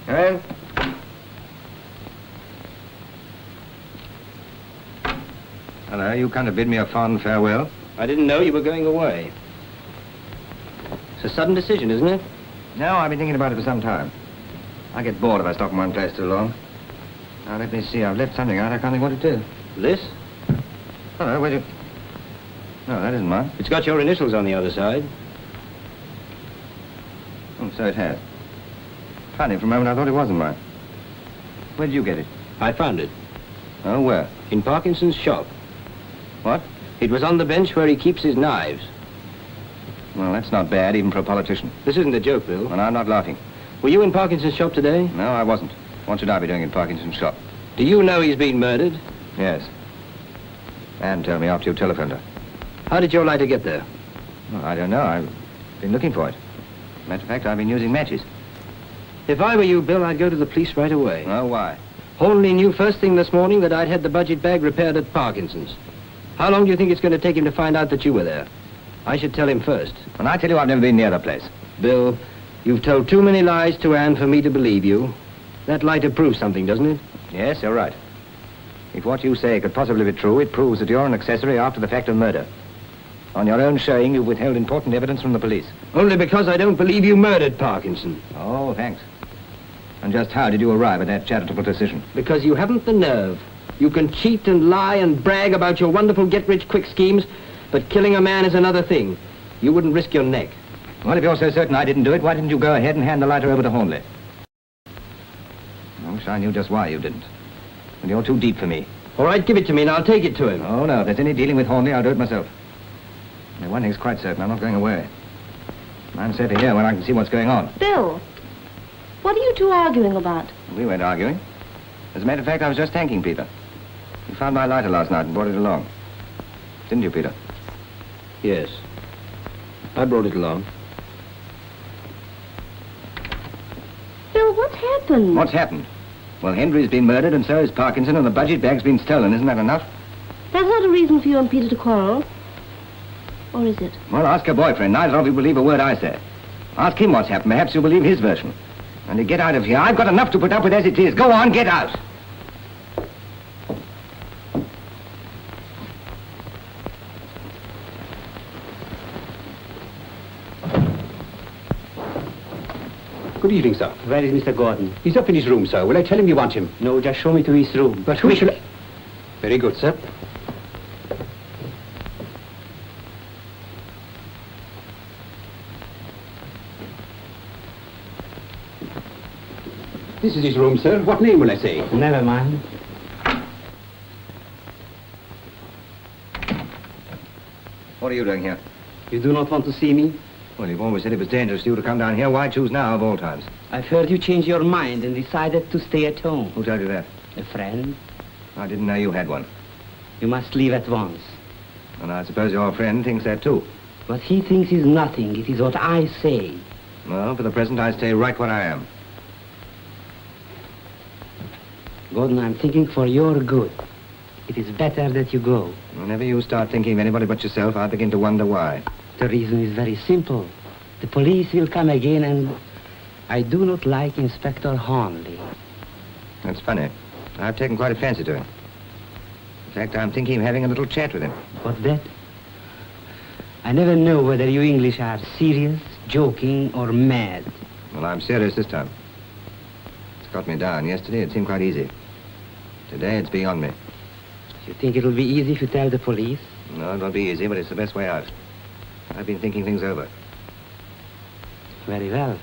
Well? Hello, you come to bid me a fond farewell? I didn't know you were going away. It's a sudden decision, isn't it? No, I've been thinking about it for some time. I get bored if I stop in one place too long. Now, let me see. I've left something out. I can't think what it is. This? Hello, where'd you... No, that isn't mine. It's got your initials on the other side. Oh, so it has. Funny, for a moment I thought it wasn't mine. Where did you get it? I found it. Oh, where? In Parkinson's shop. What? It was on the bench where he keeps his knives. Well, that's not bad, even for a politician. This isn't a joke, Bill. And I'm not laughing. Were you in Parkinson's shop today? No, I wasn't. What should I be doing in Parkinson's shop? Do you know he's been murdered? Yes. Anne told me after you telephoned her. How did your lighter get there? Well, I don't know. I've been looking for it. Matter of fact, I've been using matches. If I were you, Bill, I'd go to the police right away. Oh, why? Hornleigh knew first thing this morning that I'd had the budget bag repaired at Parkinson's. How long do you think it's going to take him to find out that you were there? I should tell him first. And I tell you, I've never been near the place. Bill, you've told too many lies to Anne for me to believe you. That lighter proves something, doesn't it? Yes, you're right. If what you say could possibly be true, it proves that you're an accessory after the fact of murder. On your own showing, you've withheld important evidence from the police. Only because I don't believe you murdered Parkinson. Oh, thanks. And just how did you arrive at that charitable decision? Because you haven't the nerve. You can cheat and lie and brag about your wonderful get-rich-quick schemes, but killing a man is another thing. You wouldn't risk your neck. Well, if you're so certain I didn't do it, why didn't you go ahead and hand the lighter over to Hornleigh? I wish I knew just why you didn't. And you're too deep for me. All right, give it to me and I'll take it to him. Oh, no, if there's any dealing with Hornleigh, I'll do it myself. Now, one thing's quite certain, I'm not going away. I'm safer here when I can see what's going on. Bill, what are you two arguing about? We weren't arguing. As a matter of fact, I was just thanking Peter. He found my lighter last night and brought it along. Didn't you, Peter? Yes. I brought it along. Bill, what's happened? What's happened? Well, Henry's been murdered and so is Parkinson and the budget bag's been stolen. Isn't that enough? That's not a reason for you and Peter to quarrel. Or is it? Well, ask your boyfriend. Neither of you believe a word I say. Ask him what's happened. Perhaps you'll believe his version. And to get out of here, I've got enough to put up with as it is. Go on, get out. Good evening, sir. Where is Mr. Gordon? He's up in his room, sir. Will I tell him you want him? No, just show me to his room. But who shall I... Very good, sir. This is his room, sir. What name will I say? Never mind. What are you doing here? You do not want to see me? Well, you've always said it was dangerous for you to come down here. Why choose now of all times? I've heard you change your mind and decided to stay at home. Who told you that? A friend? I didn't know you had one. You must leave at once. And I suppose your friend thinks that too. What he thinks is nothing. It is what I say. Well, for the present, I stay right where I am. Gordon, I'm thinking for your good. It is better that you go. Whenever you start thinking of anybody but yourself, I begin to wonder why. The reason is very simple. The police will come again and I do not like Inspector Hornleigh. That's funny. I've taken quite a fancy to him. In fact, I'm thinking of having a little chat with him. What's that? I never know whether you English are serious, joking, or mad. Well, I'm serious this time. It's got me down. Yesterday, it seemed quite easy. Today, it's beyond me. You think it'll be easy if you tell the police? No, it won't be easy, but it's the best way out. I've been thinking things over. Very well.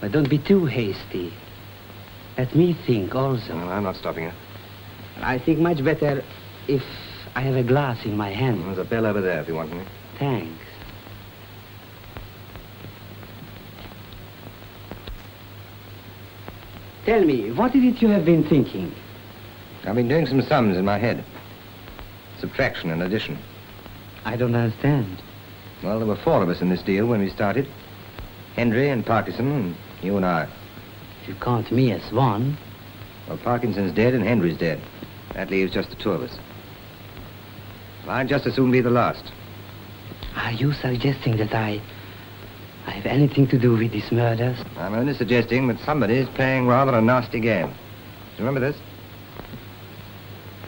But don't be too hasty. Let me think also. No, I'm not stopping you. I think much better if I have a glass in my hand. There's a bell over there if you want me. Thanks. Tell me, what is it you have been thinking? I've been doing some sums in my head. Subtraction and addition. I don't understand. Well, there were 4 of us in this deal when we started. Henry and Parkinson and you and I. If you count me as one. Well, Parkinson's dead and Henry's dead. That leaves just the 2 of us. Well, I'd just as soon be the last. Are you suggesting that I have anything to do with these murders? I'm only suggesting that somebody's playing rather a nasty game. Do you remember this?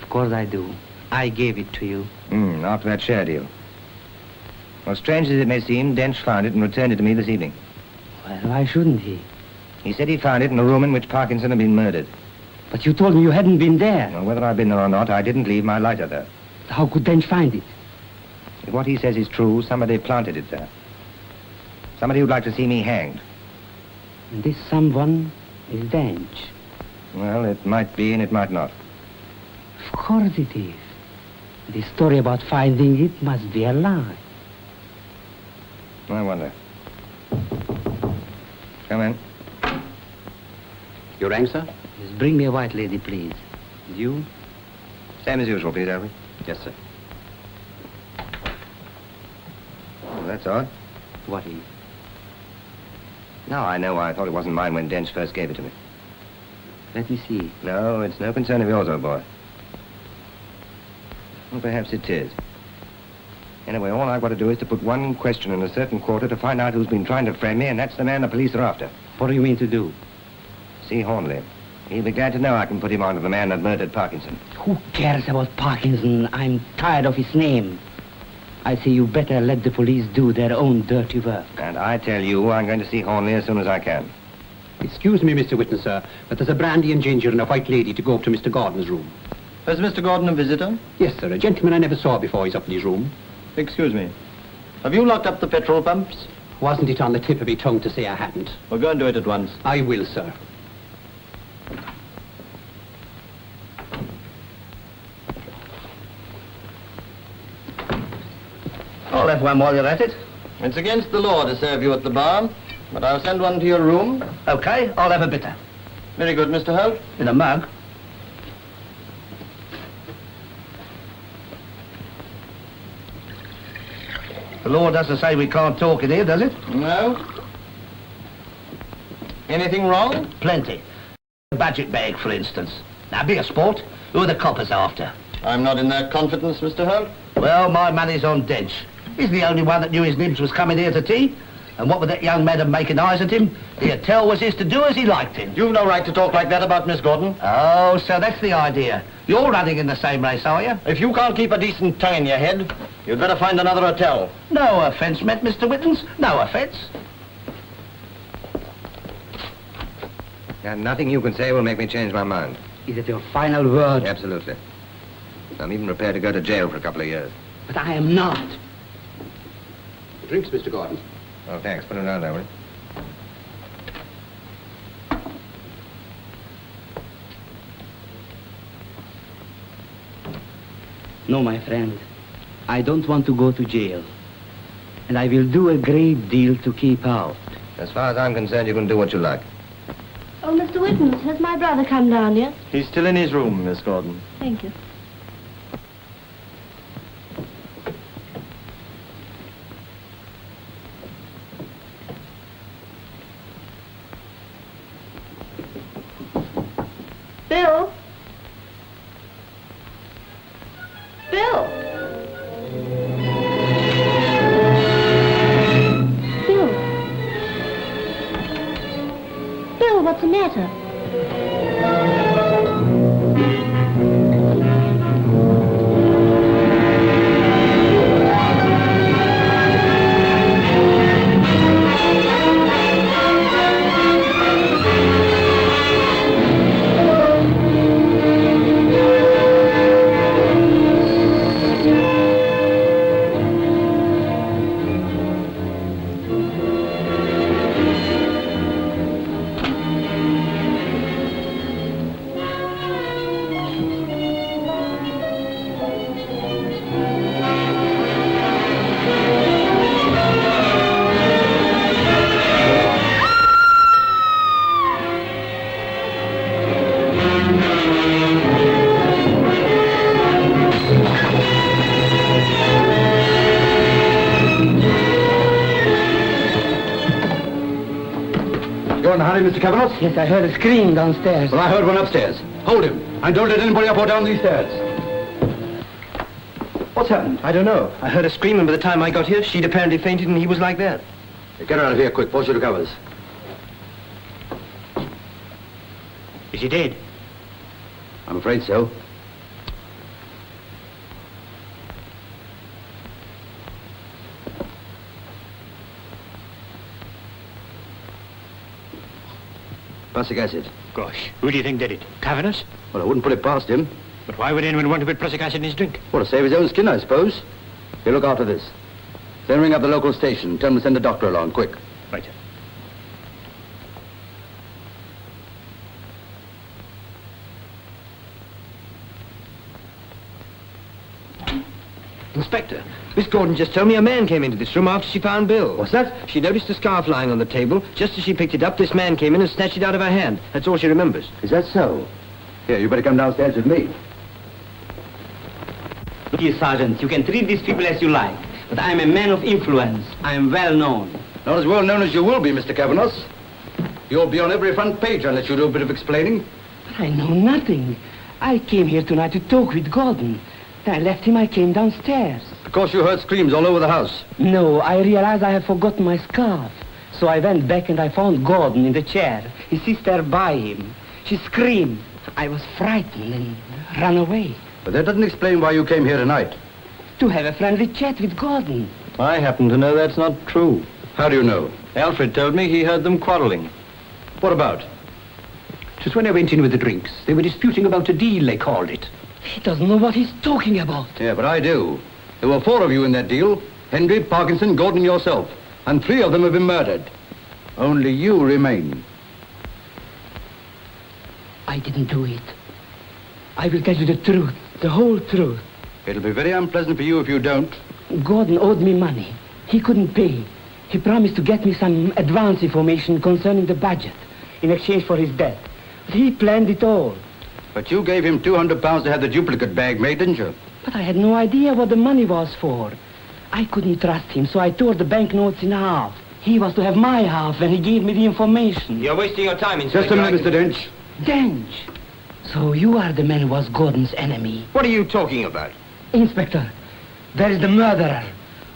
Of course I do. I gave it to you. After that share deal. Well, strange as it may seem, Dench found it and returned it to me this evening. Well, why shouldn't he? He said he found it in a room in which Parkinson had been murdered. But you told me you hadn't been there. Well, whether I've been there or not, I didn't leave my lighter there. How could Dench find it? If what he says is true, somebody planted it there. Somebody who'd like to see me hanged. And this someone is Dench. Well, it might be and it might not. Of course it is. The story about finding it must be a lie. I wonder. Come in. You rang, sir? Yes, bring me a white lady, please. And you? Same as usual, please, Alfred. Yes, sir. Oh, that's odd. What is? Now I know why I thought it wasn't mine when Dench first gave it to me. Let me see. No, it's no concern of yours, old boy. Well, perhaps it is. Anyway, all I've got to do is to put one question in a certain quarter to find out who's been trying to frame me, and that's the man the police are after. What do you mean to do? See Hornleigh. He'll be glad to know I can put him on to the man that murdered Parkinson. Who cares about Parkinson? I'm tired of his name. I say you better let the police do their own dirty work. And I tell you, I'm going to see Hornleigh as soon as I can. Excuse me, Mr. Witness, sir, but there's a brandy and ginger and a white lady to go up to Mr. Gordon's room. Has Mr. Gordon a visitor? Yes, sir, a gentleman I never saw before. He's up in his room. Excuse me. Have you locked up the petrol pumps? Wasn't it on the tip of my tongue to say I hadn't? We'll go and do it at once. I will, sir. I'll have one while you're at it. It's against the law to serve you at the bar, but I'll send one to your room. Okay, I'll have a bitter. Very good, Mr. Holt. In a mug. The law doesn't say we can't talk in here, does it? No. Anything wrong? Plenty. A budget bag, for instance. Now, be a sport. Who are the coppers after? I'm not in their confidence, Mr. Holt. Well, my money's on Dench. He's the only one that knew his nibs was coming here to tea. And what with that young madam making eyes at him, the tell was his to do as he liked him. You've no right to talk like that about Miss Gordon. Oh, so that's the idea. You're running in the same race, are you? If you can't keep a decent tongue in your head, you'd better find another hotel. No offence meant, Mr. Whittens. No offence. And nothing you can say will make me change my mind. Is it your final word? Absolutely. I'm even prepared to go to jail for a couple of years. But I am not. Drinks, Mr. Gordon. Oh, thanks. Put it down there, will you? No, my friend. I don't want to go to jail. And I will do a great deal to keep out. As far as I'm concerned, you can do what you like. Oh, Mr. Whittens, has my brother come down yet? He's still in his room, Miss Gordon. Thank you. Bill? Bill? Bill? Bill, what's the matter? You're in a hurry, Mr. Cavanaugh? Yes, I heard a scream downstairs. Well, I heard one upstairs. Hold him. And don't let anybody up or down these stairs. What's happened? I don't know. I heard her screaming by the time I got here. She'd apparently fainted and he was like that. Get her out of here quick. Force you to covers. Is he dead? I'm afraid so. Prussic acid. Gosh, who do you think did it? Kavanagh? Well, I wouldn't put it past him. But why would anyone want to put prussic acid in his drink? Well, to save his own skin, I suppose. You look after this. Then ring up the local station. Tell them to send a doctor along, quick. Right, sir. Inspector, Miss Gordon just told me a man came into this room after she found Bill. What's that? She noticed a scarf lying on the table. Just as she picked it up, this man came in and snatched it out of her hand. That's all she remembers. Is that so? Here, you better come downstairs with me. Look here, Sergeant, you can treat these people as you like, but I am a man of influence. I am well known. Not as well known as you will be, Mr. Kavanagh. You'll be on every front page unless you do a bit of explaining. But I know nothing. I came here tonight to talk with Gordon. Then I left him, I came downstairs. Of course you heard screams all over the house. No, I realized I had forgotten my scarf. So I went back and I found Gordon in the chair, his sister by him. She screamed. I was frightened and ran away. But that doesn't explain why you came here tonight. To have a friendly chat with Gordon. I happen to know that's not true. How do you know? Alfred told me he heard them quarreling. What about? Just when I went in with the drinks, they were disputing about a deal, they called it. He doesn't know what he's talking about. Yeah, but I do. There were 4 of you in that deal. Henry, Parkinson, Gordon, yourself. And 3 of them have been murdered. Only you remain. I didn't do it. I will tell you the truth, the whole truth. It'll be very unpleasant for you if you don't. Gordon owed me money. He couldn't pay. He promised to get me some advance information concerning the budget in exchange for his death. But he planned it all. But you gave him £200 to have the duplicate bag made, didn't you? But I had no idea what the money was for. I couldn't trust him, so I tore the banknotes in half. He was to have my half, and he gave me the information. You're wasting your time, Inspector. Just a minute, Mr. Dench. Dench! So you are the man who was Gordon's enemy. What are you talking about? Inspector, there is the murderer.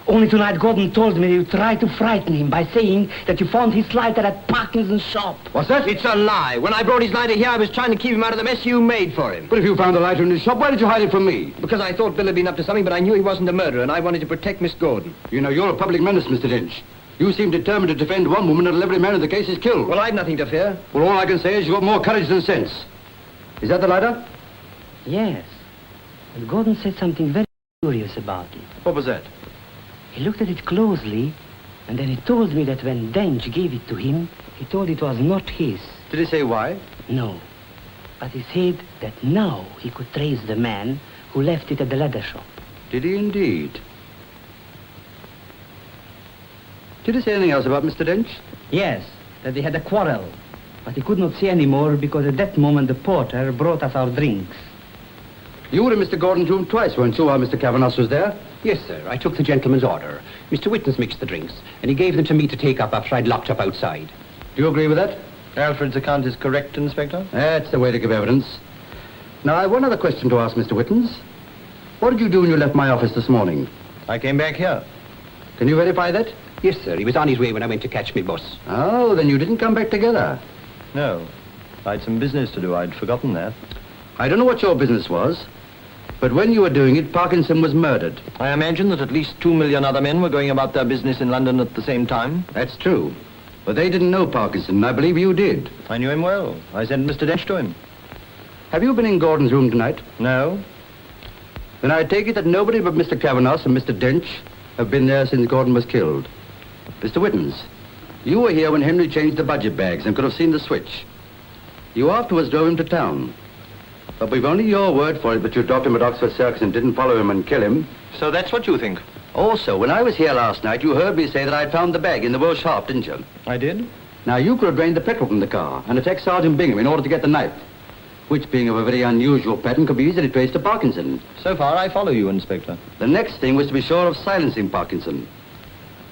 Only tonight Gordon told me you tried to frighten him by saying that you found his lighter at Parkinson's shop. What's that? It's a lie. When I brought his lighter here, I was trying to keep him out of the mess you made for him. But if you found the lighter in his shop, why did you hide it from me? Because I thought Bill had been up to something, but I knew he wasn't a murderer, and I wanted to protect Miss Gordon. You know, you're a public menace, Mr. Dench. You seem determined to defend one woman until every man in the case is killed. Well, I've nothing to fear. Well, all I can say is you've got more courage than sense. Is that the lighter? Yes. But Gordon said something very curious about it. What was that? He looked at it closely, and then he told me that when Dench gave it to him, he told it was not his. Did he say why? No. But he said that now he could trace the man who left it at the leather shop. Did he indeed? Did he say anything else about Mr. Dench? Yes, that they had a quarrel. But he could not say any more because at that moment the porter brought us our drinks. You were in Mr. Gordon's room twice, weren't you, while Mr. Kavanagh was there? Yes, sir. I took the gentleman's order. Mr. Witness mixed the drinks, and he gave them to me to take up after I'd locked up outside. Do you agree with that? Alfred's account is correct, Inspector? That's the way to give evidence. Now, I have one other question to ask, Mr. Whittens. What did you do when you left my office this morning? I came back here. Can you verify that? Yes, sir. He was on his way when I went to catch me bus. Oh, then you didn't come back together. No. I'd some business to do. I'd forgotten that. I don't know what your business was, but when you were doing it, Parkinson was murdered. I imagine that at least 2 million other men were going about their business in London at the same time. That's true. But they didn't know Parkinson, and I believe you did. I knew him well. I sent Mr. Dench to him. Have you been in Gordon's room tonight? No. Then I take it that nobody but Mr. Kavanagh and Mr. Dench have been there since Gordon was killed. Mr. Whittens, you were here when Henry changed the budget bags and could have seen the switch. You afterwards drove him to town. But we've only your word for it that you dropped him at Oxford Circus and didn't follow him and kill him. So that's what you think? Also, when I was here last night, you heard me say that I'd found the bag in the Welsh Harp, didn't you? I did. Now, you could have drained the petrol from the car and attacked Sergeant Bingham in order to get the knife, which, being of a very unusual pattern, could be easily traced to Parkinson. So far, I follow you, Inspector. The next thing was to be sure of silencing Parkinson.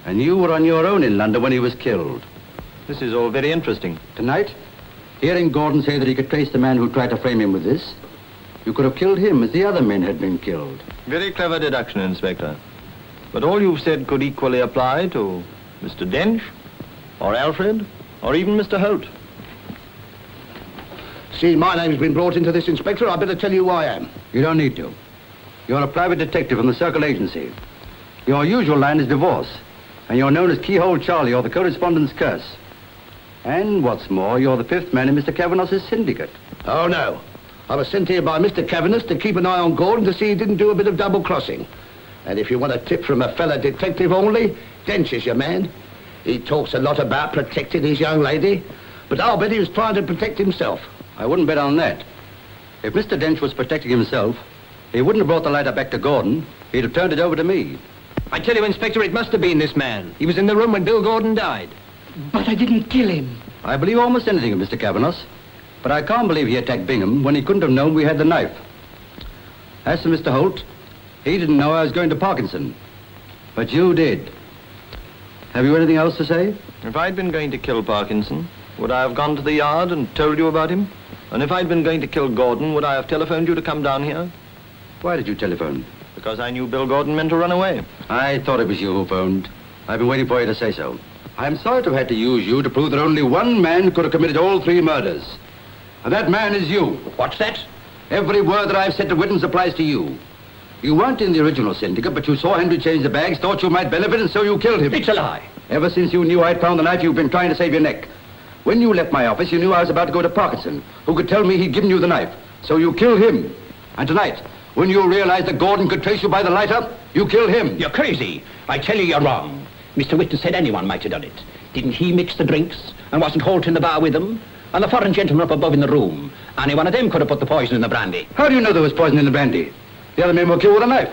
And you were on your own in London when he was killed. This is all very interesting. Tonight, hearing Gordon say that he could trace the man who tried to frame him with this, you could have killed him as the other men had been killed. Very clever deduction, Inspector. But all you've said could equally apply to Mr. Dench, or Alfred, or even Mr. Holt. See, my name's been brought into this, Inspector. I better tell you who I am. You don't need to. You're a private detective from the Circle Agency. Your usual line is divorce, and you're known as Keyhole Charlie or the Correspondent's Curse. And what's more, you're the 5th man in Mr. Kavanagh's syndicate. Oh, no. I was sent here by Mr. Kavanagh to keep an eye on Gordon to see he didn't do a bit of double-crossing. And if you want a tip from a fella detective only, Dench is your man. He talks a lot about protecting his young lady, but I'll bet he was trying to protect himself. I wouldn't bet on that. If Mr. Dench was protecting himself, he wouldn't have brought the lighter back to Gordon. He'd have turned it over to me. I tell you, Inspector, it must have been this man. He was in the room when Bill Gordon died. But I didn't kill him. I believe almost anything of Mr. Kavanagh, but I can't believe he attacked Bingham when he couldn't have known we had the knife. As to Mr. Holt, he didn't know I was going to Parkinson, but you did. Have you anything else to say? If I'd been going to kill Parkinson, would I have gone to the yard and told you about him? And if I'd been going to kill Gordon, would I have telephoned you to come down here? Why did you telephone? Because I knew Bill Gordon meant to run away. I thought it was you who phoned. I've been waiting for you to say so. I'm sorry to have had to use you to prove that only one man could have committed all 3 murders. And that man is you. What's that? Every word that I've said to witness applies to you. You weren't in the original syndicate, but you saw Henry change the bags, thought you might benefit, and so you killed him. It's a lie. Ever since you knew I'd found the knife, you've been trying to save your neck. When you left my office, you knew I was about to go to Parkinson, who could tell me he'd given you the knife. So you killed him. And tonight, when you realized that Gordon could trace you by the lighter, you killed him. You're crazy. I tell you, you're wrong. Mr. Whitton said anyone might have done it. Didn't he mix the drinks? And wasn't Holt in the bar with them? And the foreign gentleman up above in the room. Any one of them could have put the poison in the brandy. How do you know there was poison in the brandy? The other men were killed with a knife.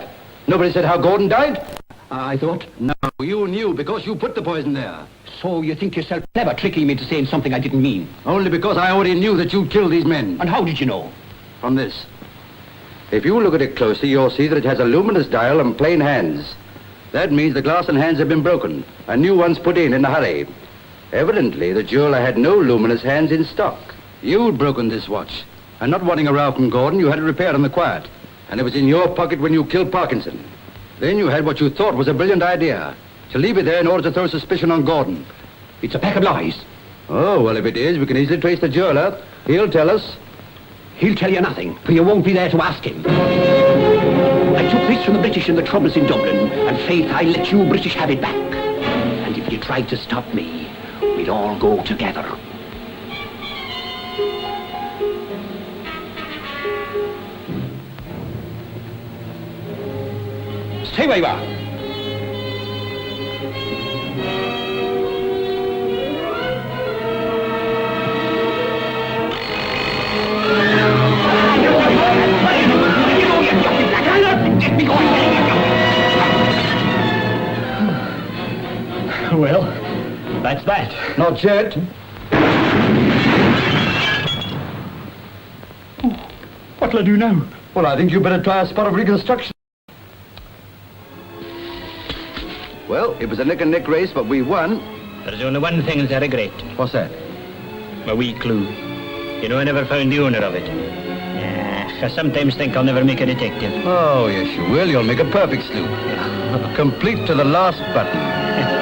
Nobody said how Gordon died? I thought... No, you knew because you put the poison there. So you think yourself clever, tricking me into saying something I didn't mean? Only because I already knew that you'd killed these men. And how did you know? From this. If you look at it closely, you'll see that it has a luminous dial and plain hands. That means the glass and hands have been broken, and new ones put in a hurry. Evidently, the jeweler had no luminous hands in stock. You'd broken this watch, and not wanting a row from Gordon, you had it repaired on the quiet. And it was in your pocket when you killed Parkinson. Then you had what you thought was a brilliant idea, to leave it there in order to throw suspicion on Gordon. It's a pack of lies. Oh, well, if it is, we can easily trace the jeweler. He'll tell us. He'll tell you nothing, for you won't be there to ask him. I took this from the British in the troubles in Dublin, and faith, I'll let you British have it back. And if you try to stop me, we'll all go together. Stay where you are. Well, that's that. Not yet. What'll I do now? Well, I think you better try a spot of reconstruction. Well, it was a neck-and-neck race, but we won. There's only one thing that I regret. What's that? A wee clue. You know, I never found the owner of it. I sometimes think I'll never make a detective. Oh, yes, you will. You'll make a perfect sleuth. Complete to the last button.